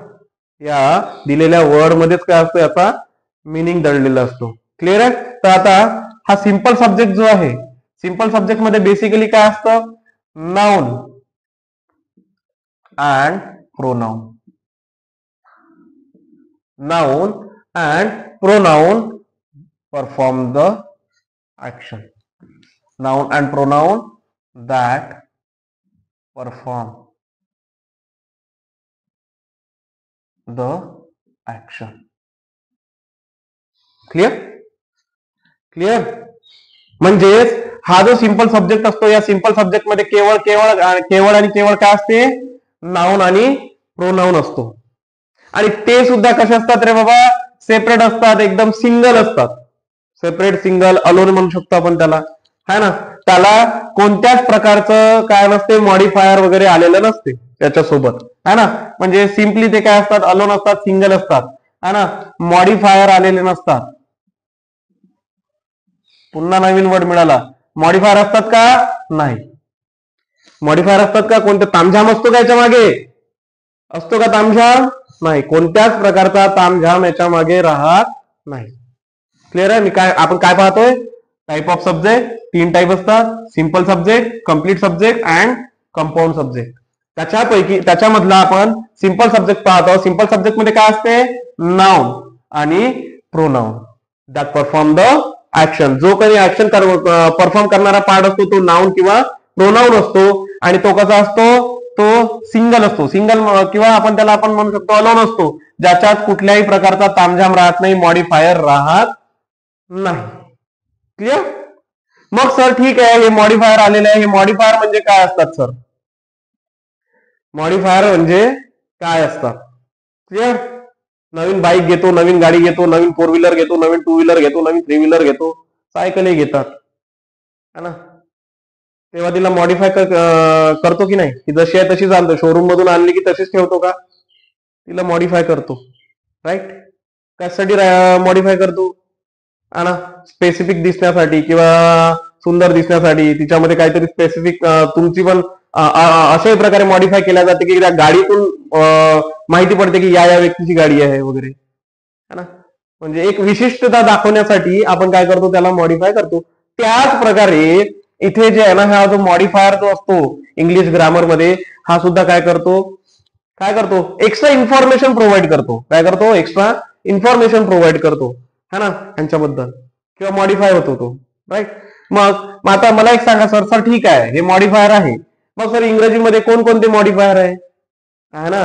या दिलेल्या वर्ड मध्येच काय असतो? याचा मिनिंग दडलेला असतो. क्लिअर आहे. तर आता हा सिंपल सब्जेक्ट जो आहे, सिंपल सब्जेक्ट मध्ये बेसिकली काय असतं, noun and pronoun. Noun and pronoun perform the action. Noun and pronoun that perform the action. Clear. Clear. म्हणजेच हा जो सिंपल सब्जेक्ट असतो, या सिंपल सब्जेक्ट मध्ये केवळ केवळ केवळ आणि केवळ काय असते, नाउन आणि प्रोनाउन असतो. आणि ते सुद्धा कसे असतात रे बाबा, सेपरेट असतात, एकदम सिंगल असतात. सेपरेट, सिंगल, अलोन म्हणू शकतो आपण त्याला, है ना. त्याला कोणत्याच प्रकारचं काय नसते, मॉडिफायर वगैरे आलेलं नसते त्याच्यासोबत, है ना. म्हणजे सिम्पली ते काय असतात, अलोन असतात, सिंगल असतात, है ना. मॉडिफायर आलेले नसतात. पुन्हा नवीन वर्ड मिळाला. मॉडिफायर असतात का, नाही. मॉडिफायर असतात का, कोणतं तामझाम असतो का याच्या मागे, असतो का तामझाम, नाही. कोणत्याच प्रकारचा तामझाम याच्या मागे राहत नाही. क्लिअर आहे. मी काय, आपण काय पाहतोय, टाईप ऑफ सब्जेक्ट, 3 टाईप असतात, simple subject, complete subject and compound subject. त्याच्यापैकी त्याच्यामधला आपण सिंपल सब्जेक्ट पाहतो. सिंपल सब्जेक्ट मध्ये काय असते, नाउन आणि pronoun that perform the action. जो काही ऍक्शन परफॉर्म करणारा पार्ट असतो तो नाउन किंवा प्रोनाउन असतो. आणि तो कसा असतो, तो सिंगल असतो. सिंगल किंवा आपण त्याला आपण म्हणू शकतो अलोन असतो, ज्याच्यात कुठल्याही प्रकारचा तामझाम राहत नाही, मॉडिफायर राहत नाही. क्लिअर. मग सर ठीक आहे, हे मॉडिफायर आलेलं आहे, हे मॉडिफायर म्हणजे काय असतात सर, मॉडिफायर म्हणजे काय असतात. क्लिअर. नवीन बाईक घेतो, नवीन गाडी घेतो, नवीन 4 व्हीलर घेतो, नवीन 2 व्हीलर घेतो, नवीन 3 व्हीलर घेतो, सायकलही घेतात, है ना. तेव्हा तिला मॉडिफाय करतो की नाही, की जशी आहे तशीच आणतो, शोरूम मधून आणली की तशीच ठेवतो का, तिला मॉडिफाय करतो. राईट. कशासाठी मॉडिफाय करतो, है ना, स्पेसिफिक दिसण्यासाठी किंवा सुंदर दिसण्यासाठी. तिच्यामध्ये काहीतरी स्पेसिफिक तुमची पण अशाही प्रकारे मॉडिफाय केल्या जाते की त्या गाडीतून माहिती पडते की या व्यक्तीची गाडी आहे वगैरे, है ना. म्हणजे एक विशिष्टता दाखवण्यासाठी आपण काय करतो, त्याला मॉडिफाय करतो. त्याच प्रकारे इथे जे आहे ना, हा जो मॉडिफायर जो असतो इंग्लिश ग्रामर मध्ये, हा सुद्धा काय करतो, काय करतो, एक्स्ट्रा इन्फॉर्मेशन प्रोव्हाइड करतो. काय करतो, एक्स्ट्रा इन्फॉर्मेशन प्रोव्हाइड करतो, है ना, यांच्याबद्दल, किंवा मॉडिफाय होतो तो. राईट. मग आता मला एक सांगा सर, सर ठीक आहे हे मॉडिफायर आहे, मग सर इंग्रजीमध्ये कोणकोणते मॉडिफायर आहे ना,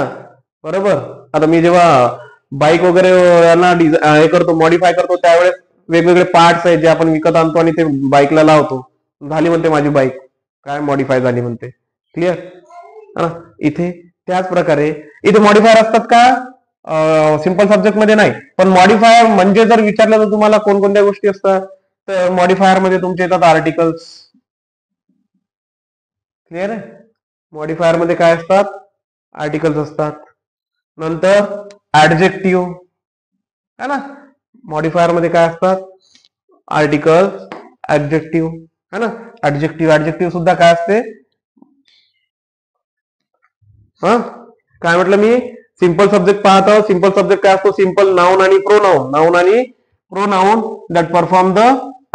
बरोबर. आता मी जेव्हा बाईक वगैरे यांना हे करतो, मॉडिफाय करतो, त्यावेळेस वेगवेगळे पार्ट्स आहेत जे आपण विकत आणतो आणि ते बाईकला लावतो. झाली म्हणते माझी बाईक, काय मॉडिफाय झाली म्हणते. क्लिअर. इथे त्याच प्रकारे इथे मॉडिफायर असतात का, सिंपल सब्जेक्ट मध्ये नाही. पण मॉडिफायर म्हणजे जर विचारलं तर तुम्हाला कोणकोणत्या गोष्टी असतात, तर मॉडिफायर मध्ये तुमचे येतात आर्टिकल्स. क्लिअर आहे. मॉडिफायर मध्ये काय असतात, आर्टिकल्स असतात. नंतर ऍडजेक्टिव्ह, है ना. मॉडिफायर मध्ये काय असतात, आर्टिकल, ऍडजेक्टिव्ह, है ना. ऍडजेक्टिव्ह सुद्धा काय असते, हा काय म्हटलं मी, सिंपल सब्जेक्ट पाहत आहोत. सिंपल सब्जेक्ट काय असतो, सिंपल नाउन आणि प्रोनाउन. नाउन आणि pronoun that perform the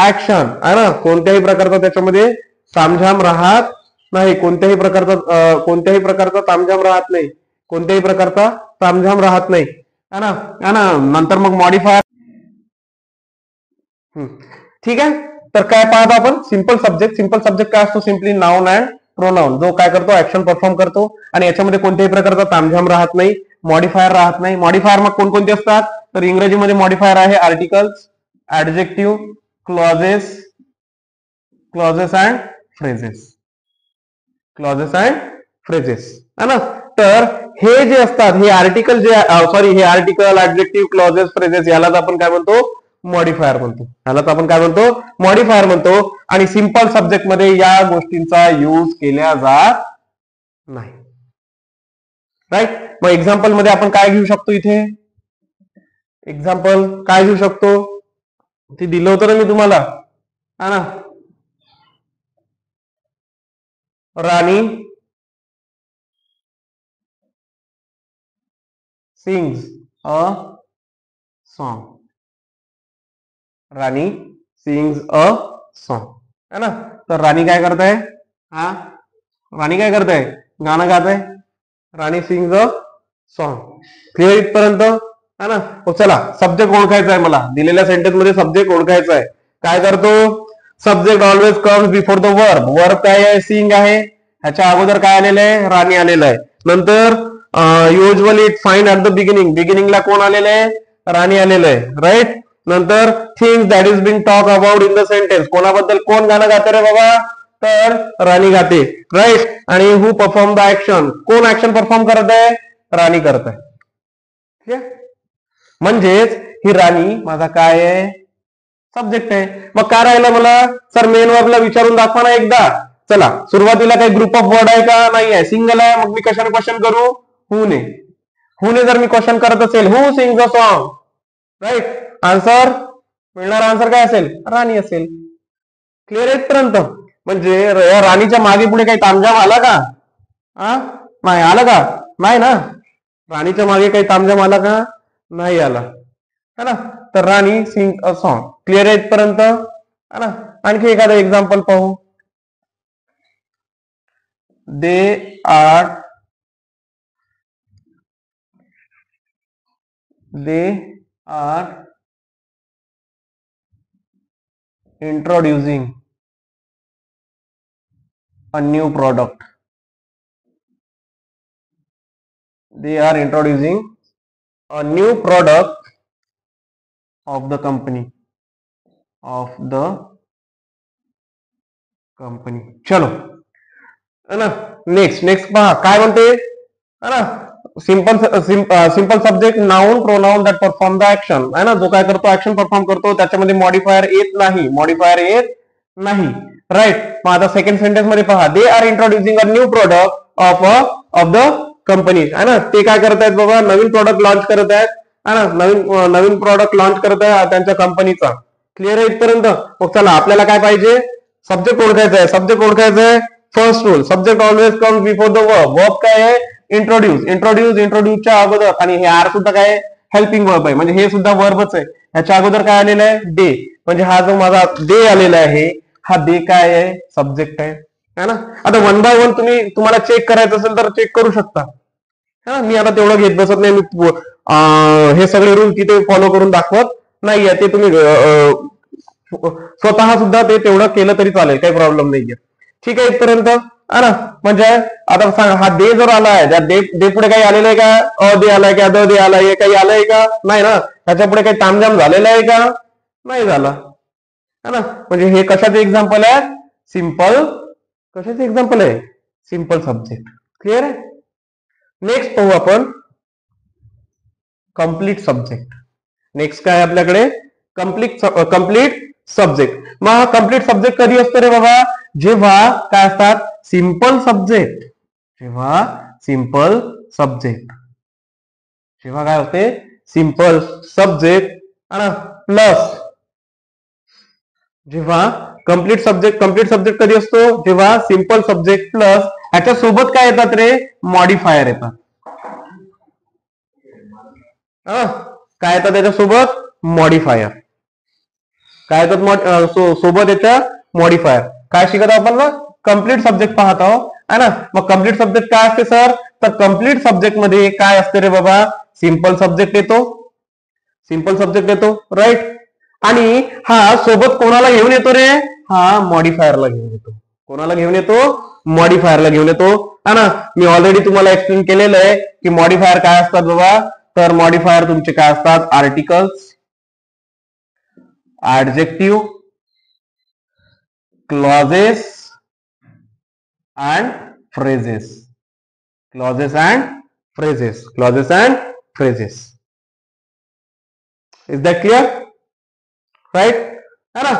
action, है ना. कोणत्याही प्रकारचा त्याच्यामध्ये तामझाम राहत नाही, कोणत्याही प्रकारचा तामझाम राहत नाही, कोणत्याही प्रकारचा तामझाम राहत नाही, है ना, है ना. नंतर मग मॉडिफायर. ठीक आहे. तर काय पाहतो आपण, सिंपल सब्जेक्ट. सिंपल सब्जेक्ट काय असतो, सिम्पली नाउन अँड प्रोनाउन, जो काय करतो, ऍक्शन परफॉर्म करतो आणि याच्यामध्ये कोणत्याही प्रकारचा तामझाम राहत नाही, मॉडिफायर राहत नाही. मॉडिफायर मग कोणकोणते असतात, तर इंग्रजीमध्ये मॉडिफायर आहे articles, adjective, clauses, clauses and phrases, clauses and phrases, है ना. तर हे जे असतात, हे आर्टिकल जे सॉरी हे आर्टिकल, ऍडजेक्टिव्ह, क्लॉजेस, फ्रेजेस, यालाच आपण काय म्हणतो, मॉडिफायर म्हणतो. ह्यालाच आपण काय म्हणतो, मॉडिफायर म्हणतो. आणि सिंपल सब्जेक्ट मध्ये या गोष्टींचा यूज केल्या जात नाही. राईट. मग एक्झाम्पल मध्ये आपण काय घेऊ शकतो, इथे एक्झाम्पल काय घेऊ शकतो, ते दिलं होतं ना मी तुम्हाला, हा ना. राणी sings a song. Rani sings a song, है ना. तर राणी काय करताय, हा राणी काय करताय, गाणं गात आहे. राणी सिंग्स अ सॉन्ग. क्लिअर इथपर्यंत, है ना. चला सब्जेक्ट ओळखायचा आहे, मला दिलेल्या सेंटेन्स मध्ये सब्जेक्ट ओळखायचा आहे. काय करतो, subject always comes before the verb. Verb काय आहे, सिंग आहे. ह्याच्या अगोदर काय आलेलं आहे, राणी आलेलं आहे. नंतर usually it find at the beginning. बिगिनिंगला कोण आलेलं आहे, राणी आलेलं आहे. राईट. नंतर things that is being talk about in the sentence. कोणाबद्दल कोण गाणं गाते रे बाबा, तर राणी गाते. राईट. आणि हु परफॉर्म द ऍक्शन. कोण ऍक्शन परफॉर्म करत आहे, राणी करत आहे. ठीक आहे. म्हणजेच ही राणी माझा काय आहे, सब्जेक्ट आहे. मग काय राहिलं मला, सर मेन वर्बला विचारून दाखवा ना एकदा. चला सुरुवातीला काही ग्रुप ऑफ वर्ड आहे का, नाही आहे, सिंगल आहे. मग मी कशाने क्वेश्चन करू, हु ने. हु ने जर मी क्वेश्चन करत असेल, who sings a song. Right. Answer, मिळणारा आन्सर काय असेल, राणी असेल. क्लिअर आहे इथपर्यंत. म्हणजे या राणीच्या मागे पुढे काही तामझाम आला का, नाही आला का, नाही ना. राणीच्या मागे काही तामझाम आला का, नाही आला, है ना. तर राणी सिंग अ सॉन्ग. क्लिअर आहे इथपर्यंत, है ना. आणखी एखादं एक्झाम्पल पाहू. They are introducing a new product. They are introducing a new product of the company. चलो, है ना. नेक्स्ट पहा काय म्हणते, है ना. Simple subject, noun, pronoun that perform the action, है ना. जो काय करतो, ऍक्शन परफॉर्म करतो, त्याच्यामध्ये मॉडिफायर येत नाही. राईट. मग आता सेकंड सेंटेन्स मध्ये पहा, they are introducing a new product of the company, है ना. ते काय करत आहेत बाबा, नवीन प्रोडक्ट लॉन्च करत आहेत, है ना. नवीन प्रोडक्ट लॉन्च करत आहे त्यांच्या कंपनीचा. क्लिअर आहे इथपर्यंत. मग चला आपल्याला काय पाहिजे, सब्जेक्ट ओळखायचं आहे. First rule, subject always comes before the verb. Verb काय आहे, इंट्रोड्यूसच्या अगोदर. आणि हे आर सुद्धा काय, हेल्पिंग वर्ब आहे. म्हणजे हे सुद्धा वर्बच आहे. ह्याच्या अगोदर काय आलेलं आहे, डे. म्हणजे हा जो माझा डे आलेला आहे, हा डे काय आहे, सब्जेक्ट आहे, है ना. आता वन बाय वन तुम्हाला चेक करायचं असेल तर चेक करू शकता. मी आता तेवढं घेत बसत नाही. मी हे सगळे रूल तिथे फॉलो करून दाखवत नाहीये. ते तुम्ही स्वतः सुद्धा ते तेवढं केलं तरी चालेल, काही प्रॉब्लेम नाहीये. ठीक आहे इथपर्यंत, है ना. म्हणजे आता सांगा, हा दे जर आला आहे, त्या दे पुढे काही आलेलं आहे का, अ दे आलाय का, द दे आलाय, काही आलंय का, नाही ना. त्याच्या पुढे काही तामझाम झालेला आहे का, नाही झाला, है ना. म्हणजे हे कशाचे एक्झाम्पल आहे, कशाचे एक्झाम्पल आहे, सिंपल सब्जेक्ट. क्लिअर आहे. नेक्स्ट पाहू आपण कंप्लीट सब्जेक्ट. नेक्स्ट काय आपल्याकडे, कंप्लीट सब्जेक्ट. मग कंप्लीट सब्जेक्ट कधी असतो रे बाबा, जेव्हा काय असतात, सिंपल सब्जेक्ट. जेव्हा काय होते, सिंपल सब्जेक्ट, प्लस. जेव्हा कंप्लीट सब्जेक्ट कधी असतो, जेव्हा सिंपल सब्जेक्ट प्लस ह्याच्या सोबत काय येतात रे, मॉडिफायर येतात. काय येतात त्याच्यासोबत, मॉडिफायर. काय येतात सोबत याच्या, मॉडिफायर. काय शिकत आहोत आपण ना, कंप्लीट सब्जेक्ट पाहत आहोत, है ना. मग कंप्लीट सब्जेक्ट काय असते सर, तर कंप्लीट सब्जेक्ट मध्ये काय असते रे बाबा, सिंपल सब्जेक्ट येतो. राईट. आणि हा सोबत कोणाला घेऊन येतो रे, हा मॉडिफायरला घेऊन येतो. कोणाला घेऊन येतो, मॉडिफायरला घेऊन येतो, है ना. मी ऑलरेडी तुम्हाला एक्सप्लेन केलेलं आहे की मॉडिफायर काय असतात बाबा. तर मॉडिफायर तुमचे काय असतात, articles, adjective, clauses and phrases. Clauses and phrases. Is that clear, right, है ना.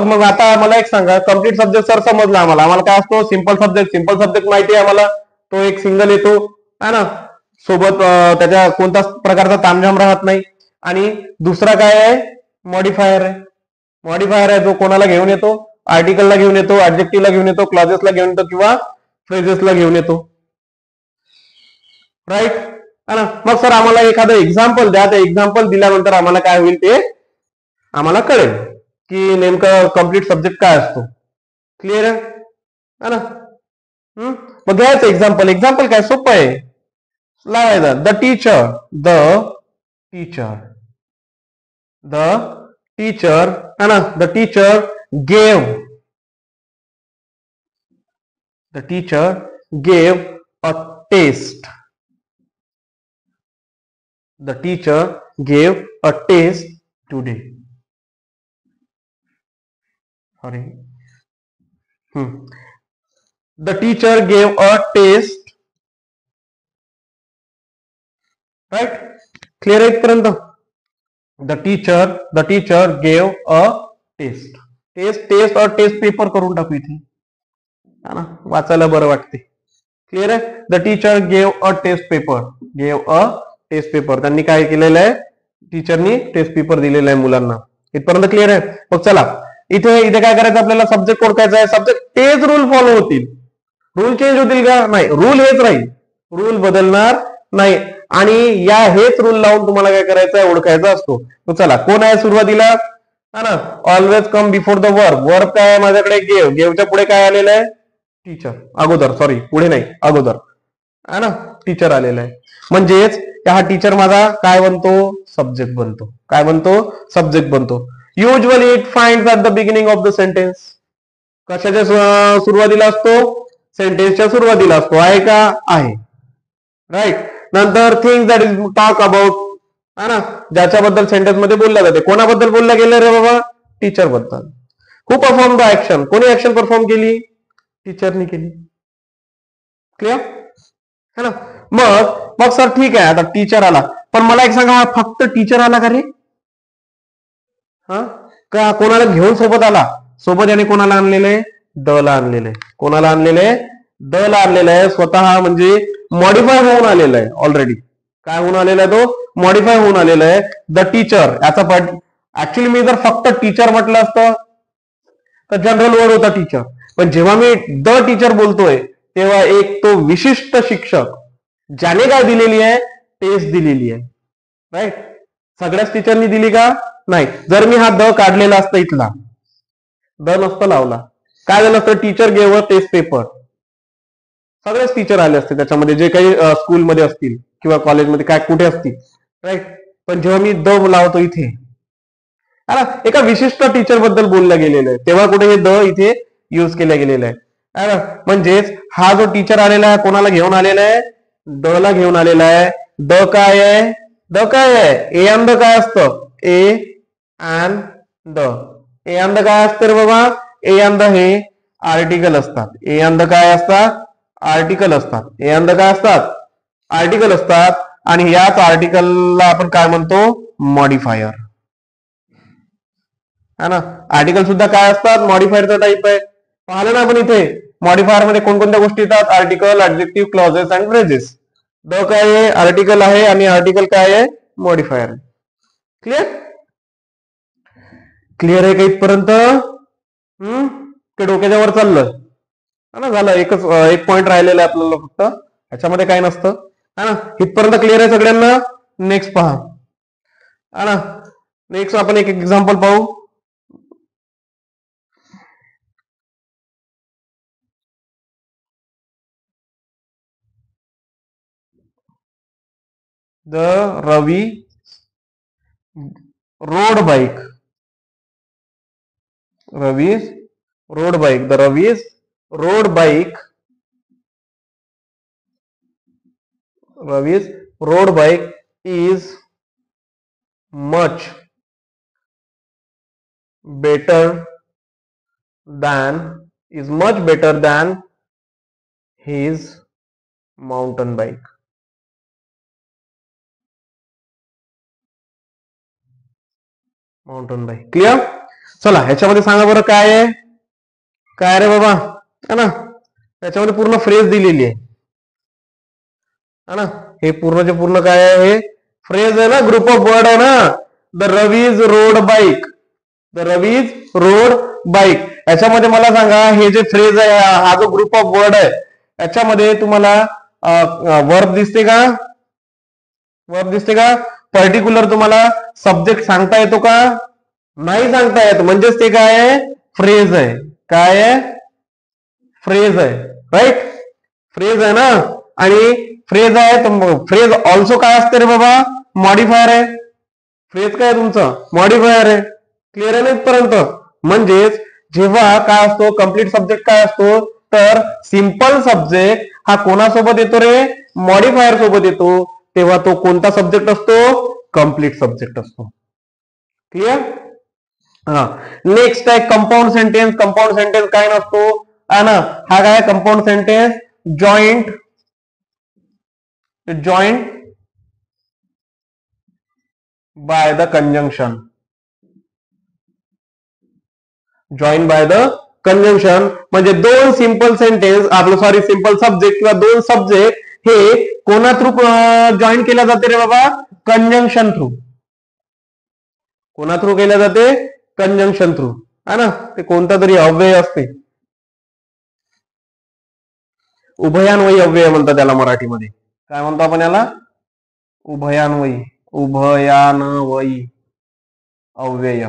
मग आता मला एक सांगा, कंप्लीट सब्जेक्ट सर समजला आम्हाला काय असतो, सिंपल सब्जेक्ट माहिती आहे आम्हाला, तो एक सिंगल येतो, है ना. सोबत त्याच्या कोणताच प्रकारचा तामझाम राहत नाही. आणि दुसरा काय आहे, मॉडिफायर आहे. जो कोणाला घेऊन येतो, आर्टिकलला घेऊन येतो, ऍडजेक्टिव्हला घेऊन येतो, क्लॉजेसला घेऊन येतो किंवा फ्रेजेसला घेऊन येतो. राईट, है ना. मग सर आम्हाला एखादं एक्झाम्पल द्या. ते एक्झाम्पल दिल्यानंतर आम्हाला काय होईल ते आम्हाला कळेल की नेमका कम्प्लीट सब्जेक्ट काय असतो. क्लिअर आहे ना. मग घ्यायचं एक्झाम्पल. एक्झाम्पल काय सोपं आहे, लावायचं द टीचर है ना. The teacher gave a test. The teacher gave a test today. Sorry. The teacher gave a test. Right? Clear आहे इथपर्यंत. The teacher gave a test. Test और टेस्ट पेपर करून टाकू इथे, है ना, वाचायला बरं वाटते. क्लिअर आहे. The teacher gave a test paper. त्यांनी काय केलेलं आहे, टीचरनी टेस्ट पेपर दिलेला आहे मुलांना. इथपर्यंत क्लिअर आहे. मग चला इथे काय करायचं आपल्याला, सब्जेक्ट ओळखायचा आहे. सब्जेक्ट तेच रूल फॉलो होतील. रूल चेंज होतील का? नाही, रूल हेच राहील, रूल बदलणार नाही. आणि हेच रूल लावून तुम्हाला काय करायचं आहे, ओळखायचा असतो. तर चला, कोण आहे सुरुवातीला, है ना. Always come before the verb काय आहे माझ्याकडे, गेवच्या पुढे काय आलेलं आहे, टीचर. अगोदर, सॉरी, पुढे नाही, अगोदर, है ना, टीचर आलेलं आहे. म्हणजेच हा टीचर माझा काय बनतो, सब्जेक्ट बनतो. काय बनतो, सब्जेक्ट बनतो. Usually it finds at the beginning of the sentence. कशाच्या सुरुवातीला असतो, सेंटेन्सच्या सुरुवातीला असतो. आहे का, आहे. राईट. नंतर things that is talk about, है ना, ज्याच्याबद्दल सेंटेन्स मध्ये बोलल्या जाते. कोणाबद्दल बोलल्या गेलं रे बाबा, टीचर बद्दल. हु परफॉर्म द ऍक्शन, कोणी ऍक्शन परफॉर्म केली, टीचरनी केली. क्लिअर है ना. मग सर ठीक आहे, आता टीचर आला, पण मला एक सांगा, फक्त टीचर आला का रे, हा का कोणाला घेऊन सोबत आला? सोबत याने कोणाला आणलेलं आहे, द ला आणलेलं आहे. कोणाला आणलेलं आहे, द ला आणलेलं आहे. स्वतः म्हणजे मॉडिफाय होऊन आलेलं आहे ऑलरेडी. काय होऊन आलेला आहे, तो मॉडिफाय होऊन आलेला आहे. द टीचर याचा पार्ट. ऍक्च्युली मी जर फक्त टीचर म्हटलं असतं तर जनरल वर्ड होता टीचर. पण जेव्हा मी द टीचर बोलतोय तेव्हा एक तो विशिष्ट शिक्षक ज्याने काय दिलेली आहे, टेस्ट दिलेली आहे. राईट. सगळ्याच टीचरनी दिली का, नाही. जर मी हा द काढलेला असतं, इथला द नसतं लावला, काय झालं असतं, teacher gave a test paper. सगळेच टीचर आले असते त्याच्यामध्ये, जे काही स्कूलमध्ये असतील किंवा कॉलेजमध्ये काय कुठे असतील. राईट. पण जेव्हा मी द लावतो इथे, एका विशिष्ट टीचर बद्दल बोललं गेलेलं आहे, तेव्हा कुठे हे द इथे युज केलं गेलेलं आहे. म्हणजेच हा जो टीचर आलेला आहे, कोणाला घेऊन आलेला आहे, द ला घेऊन आलेला आहे. द काय आहे, ए अँड द काय असतं, A and the. A and the काय असतं रे बाबा, ए अँड द हे आर्टिकल असतात. ए अँड द काय असतात, आर्टिकल असतात. ए अँड द काय असतात, आर्टिकल असतात. आणि याच आर्टिकलला आपण काय म्हणतो, मॉडिफायर, है ना. आर्टिकल सुद्धा काय असतात, मॉडिफायरचा टाईप आहे. पाहिलं ना आपण इथे, मॉडिफायर मध्ये कोणकोणत्या गोष्टी येतात, article, adjective, clauses and phrases. The काय आहे, आर्टिकल आहे, आणि आर्टिकल काय आहे, मॉडिफायर. क्लिअर आहे का इथपर्यंत? ते डोक्याच्या वर चाललं, है ना. झालं, एक पॉइंट राहिलेला आहे आपल्याला फक्त, ह्याच्यामध्ये काय नसतं, है ना. इथपर्यंत क्लिअर आहे सगळ्यांना. नेक्स्ट पहा, है ना. नेक्स्ट आपण एक एक्झाम्पल पाहू. The Ravi rode bike. Ravi's rode bike. The Ravi's rode bike. Ravi's road bike is much better than his mountain bike. Mountain bike. Clear. चला, ह्याच्यामध्ये सांगा बरं काय आहे, काय रे बाबा, है ना. त्याच्यामध्ये पूर्ण फ्रेज दिलेली आहे, है ना. हे पूर्णचे पूर्ण काय आहे, हे फ्रेज आहे ना, ग्रुप ऑफ वर्ड आहे ना. The Ravi's road bike, the Ravi's road bike. याच्यामध्ये मला सांगा, हे जे फ्रेज आहे, हा जो ग्रुप ऑफ वर्ड आहे, याच्यामध्ये तुम्हाला वर्ब दिसते का, वर्ब दिसते का, पर्टिक्युलर तुम्हाला सब्जेक्ट सांगता येतो का, नाही सांगता येत, म्हणजेच ते काय आहे, फ्रेज आहे. काय आहे, फ्रेज आहे. राईट, फ्रेज आहे ना. आणि फ्रेज आहे तर फ्रेज ऑल्सो काय असते रे बाबा, मॉडिफायर आहे. फ्रेज काय तुमचं, मॉडिफायर आहे. क्लिअर आहे ना इथपर्यंत. म्हणजेच जेव्हा काय असतो, कम्प्लीट सब्जेक्ट काय असतो, तर सिंपल सब्जेक्ट हा कोणासोबत येतो रे, मॉडिफायर सोबत येतो. तेव्हा तो कोणता सब्जेक्ट असतो, कम्प्लीट सब्जेक्ट असतो. क्लिअर. हा, नेक्स्ट आहे कंपाऊंड सेंटेन्स. कंपाऊंड सेंटेन्स काय नसतो है ना, हा काय compound sentence, joint bye the conjunction. Join by the conjunction म्हणजे दोन सिंपल सेंटेन्स, आपलं सॉरी सिंपल सब्जेक्ट किंवा दोन सब्जेक्ट हे कोणा थ्रू जॉईन केल्या जाते रे बाबा, कंजंक्शन थ्रू. कोणा थ्रू केल्या जाते, कंजंक्शन थ्रू है ना. ते कोणता तरी अव्यय असते, उभयान्वयी अव्यय म्हणतात त्याला मराठीमध्ये. काय म्हणतो आपण याला, उभयान्वयी. उभयान्वयी अव्यय,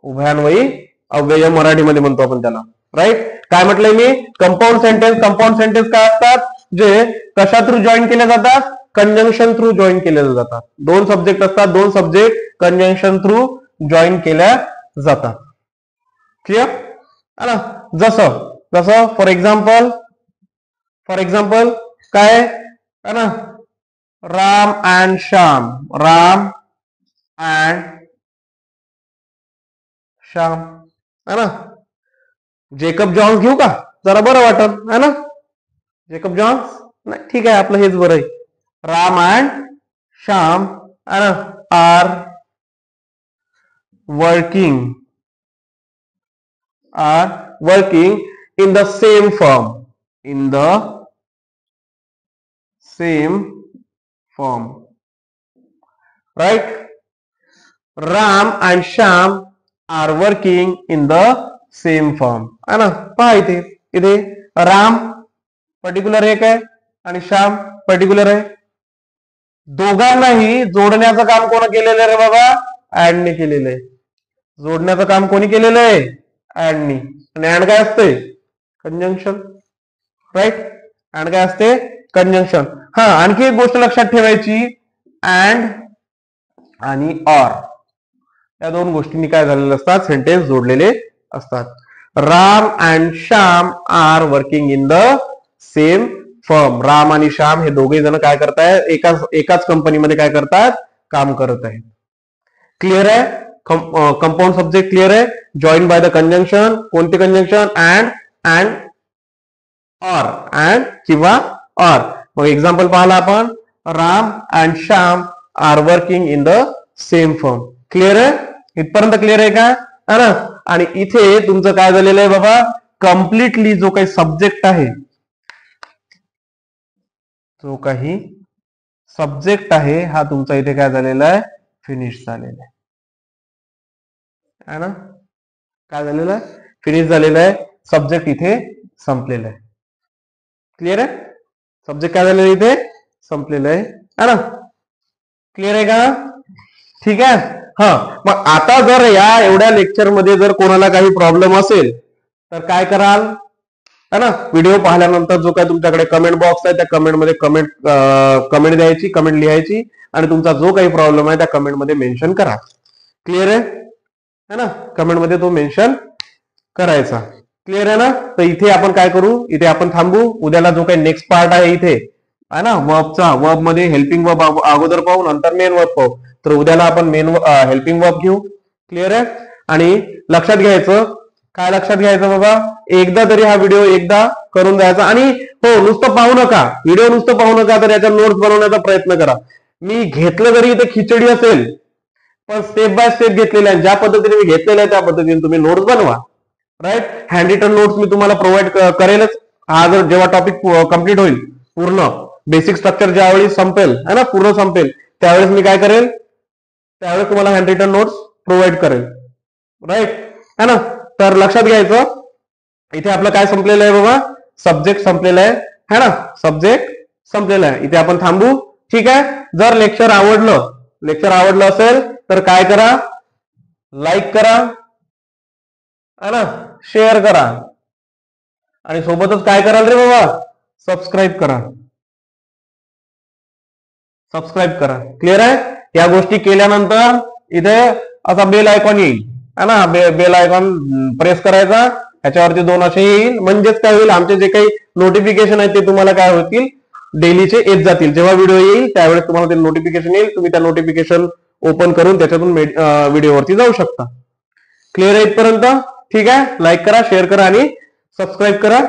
उभयान्वयी अव्यय मराठीमध्ये म्हणतो आपण त्याला. राईट. काय म्हटलंय मी, कंपाऊंड सेंटेन्स. कंपाऊंड सेंटेन्स काय असतात, जे कशा थ्रू जॉईन केले जातात, कंजंक्शन थ्रू जॉईन केले जातात. दोन सब्जेक्ट असतात, दोन सब्जेक्ट कंजंक्शन थ्रू जॉईन केल्या जातात. क्लिअर है ना. जसं जसं फॉर एक्झाम्पल काय है ना, राम अँड श्याम. राम अँड श्याम है ना. जेकब जॉन्स घेऊ का, जरा बरं वाटत है ना. जेकब जॉन्स नाही, ठीक आहे, आपलं हेच बरं आहे. राम अँड श्याम है ना are working in the same firm. In the same firm. Right. Ram and Sham are working in the same firm. है ना. पहा इथे इथे राम पर्टिक्युलर एक आहे आणि श्याम पर्टिक्युलर आहे. दोघांनाही जोडण्याचं काम कोण केलेलं आहे रे बाबा, ऍडने केलेलं आहे. जोडण्याचं काम कोणी केलेलं आहे, ऍडनी. आणि ऍड काय असते, कंजंक्शन. राईट. ऍड काय असते, कंजंक्शन. हा, आणखी एक गोष्ट लक्षात ठेवायची, अँड आणि ऑर या दोन गोष्टींनी काय झालेले असतात, सेंटेन्स जोडलेले असतात. Ram and Shyam are working in the same firm. Ram आणि श्याम हे दोघे जण काय करतायत, एकाच कंपनीमध्ये काय करतात, काम करत आहेत. क्लिअर आहे. कंपाऊंड सब्जेक्ट क्लिअर आहे. Join by the conjunction. कोणते कंजंक्शन, अँड ऑर. अँड किंवा ऑर. मग एक्झाम्पल पाहिला आपण, Ram and Shyam are working in the same firm. Clear आहे. इथपर्यंत क्लिअर आहे का, है ना. आणि इथे तुमचं काय झालेलं आहे बाबा, कम्प्लिटली जो काही सब्जेक्ट आहे, जो काही सब्जेक्ट आहे हा तुमचा इथे काय झालेला आहे, फिनिश झालेला आहे ना. काय झालेलं आहे, फिनिश झालेलं आहे. सब्जेक्ट इथे संपलेला आहे. क्लिअर आहे. सब्जेक्ट काय झालेलं इथे संपलेलं आहे ना. क्लिअर आहे का, ठीक आहे. हा, मग आता जर या एवढ्या लेक्चर मध्ये जर कोणाला काही प्रॉब्लेम असेल तर काय कराल, है ना. व्हिडिओ पाहिल्यानंतर जो काय तुमच्याकडे कमेंट बॉक्स आहे त्या कमेंटमध्ये कमेंट द्यायची, कमेंट लिहायची आणि तुमचा जो काही प्रॉब्लेम आहे त्या कमेंटमध्ये मेन्शन करा. क्लिअर आहे ना. कमेंटमध्ये तो मेन्शन करायचा. क्लिअर आहे ना. तर इथे आपण काय करू, इथे आपण थांबू. उद्याला जो काही नेक्स्ट पार्ट आहे इथे आहे ना, वर्बचा, वर्ब मध्ये हेल्पिंग वर्ब अगोदर पाहू, नंतर मेन वर्ब पाहू. तर उद्याला आपण मेन हेल्पिंग वर्ब घेऊ. क्लिअर आहे. आणि लक्षात घ्यायचं, काय लक्षात घ्यायचं बाबा, एकदा तरी हा व्हिडिओ एकदा करून जायचा. आणि हो, नुसतं पाहू नका व्हिडिओ, नुसतं पाहू नका, तर याच्या नोट्स बनवण्याचा प्रयत्न करा. मी घेतलं जरी इथे खिचडी असेल, पण स्टेप बाय स्टेप घेतलेले आहे. ज्या पद्धतीने मी घेतलेलं आहे त्या पद्धतीने तुम्ही नोट्स बनवा. राईट. हँड रिटन नोट्स मी तुम्हाला प्रोव्हाइड करेलच. हा जर जेव्हा टॉपिक कम्प्लीट होईल, पूर्ण बेसिक स्ट्रक्चर ज्यावेळी संपेल है ना, पूर्ण संपेल, त्यावेळेस मी काय करेल, त्यावेळेस तुम्हाला हँड रिटन नोट्स प्रोव्हाइड करेल. राईट है ना. तर लक्षात घ्यायचं, इथे आपलं काय संपलेलं आहे बाबा, सब्जेक्ट संपलेला आहे है ना, सब्जेक्ट संपलेला आहे. इथे आपण थांबू. ठीक आहे. जर लेक्चर आवडलं असेल तर काय करा, लाईक करा है ना, शेअर करा आणि सोबतच काय कराल रे बाबा, सबस्क्राईब करा. सबस्क्राईब करा. क्लिअर आहे. या गोष्टी केल्यानंतर इथे असा बेल आयकॉन येईल है ना, बेल आयकॉन प्रेस करायचा, ह्याच्यावरती 2 असे येईल. म्हणजेच काय होईल, आमचे जे काही नोटिफिकेशन आहेत ते तुम्हाला काय होतील, डेलीचे येत जातील. जेव्हा व्हिडिओ येईल त्यावेळेस तुम्हाला ते नोटिफिकेशन येईल. तुम्ही त्या नोटिफिकेशन ओपन करून त्याच्यातून व्हिडिओवरती जाऊ शकता. क्लिअर आहे इथपर्यंत. ठीक आहे. लाईक करा, शेअर करा आणि सबस्क्राईब करा.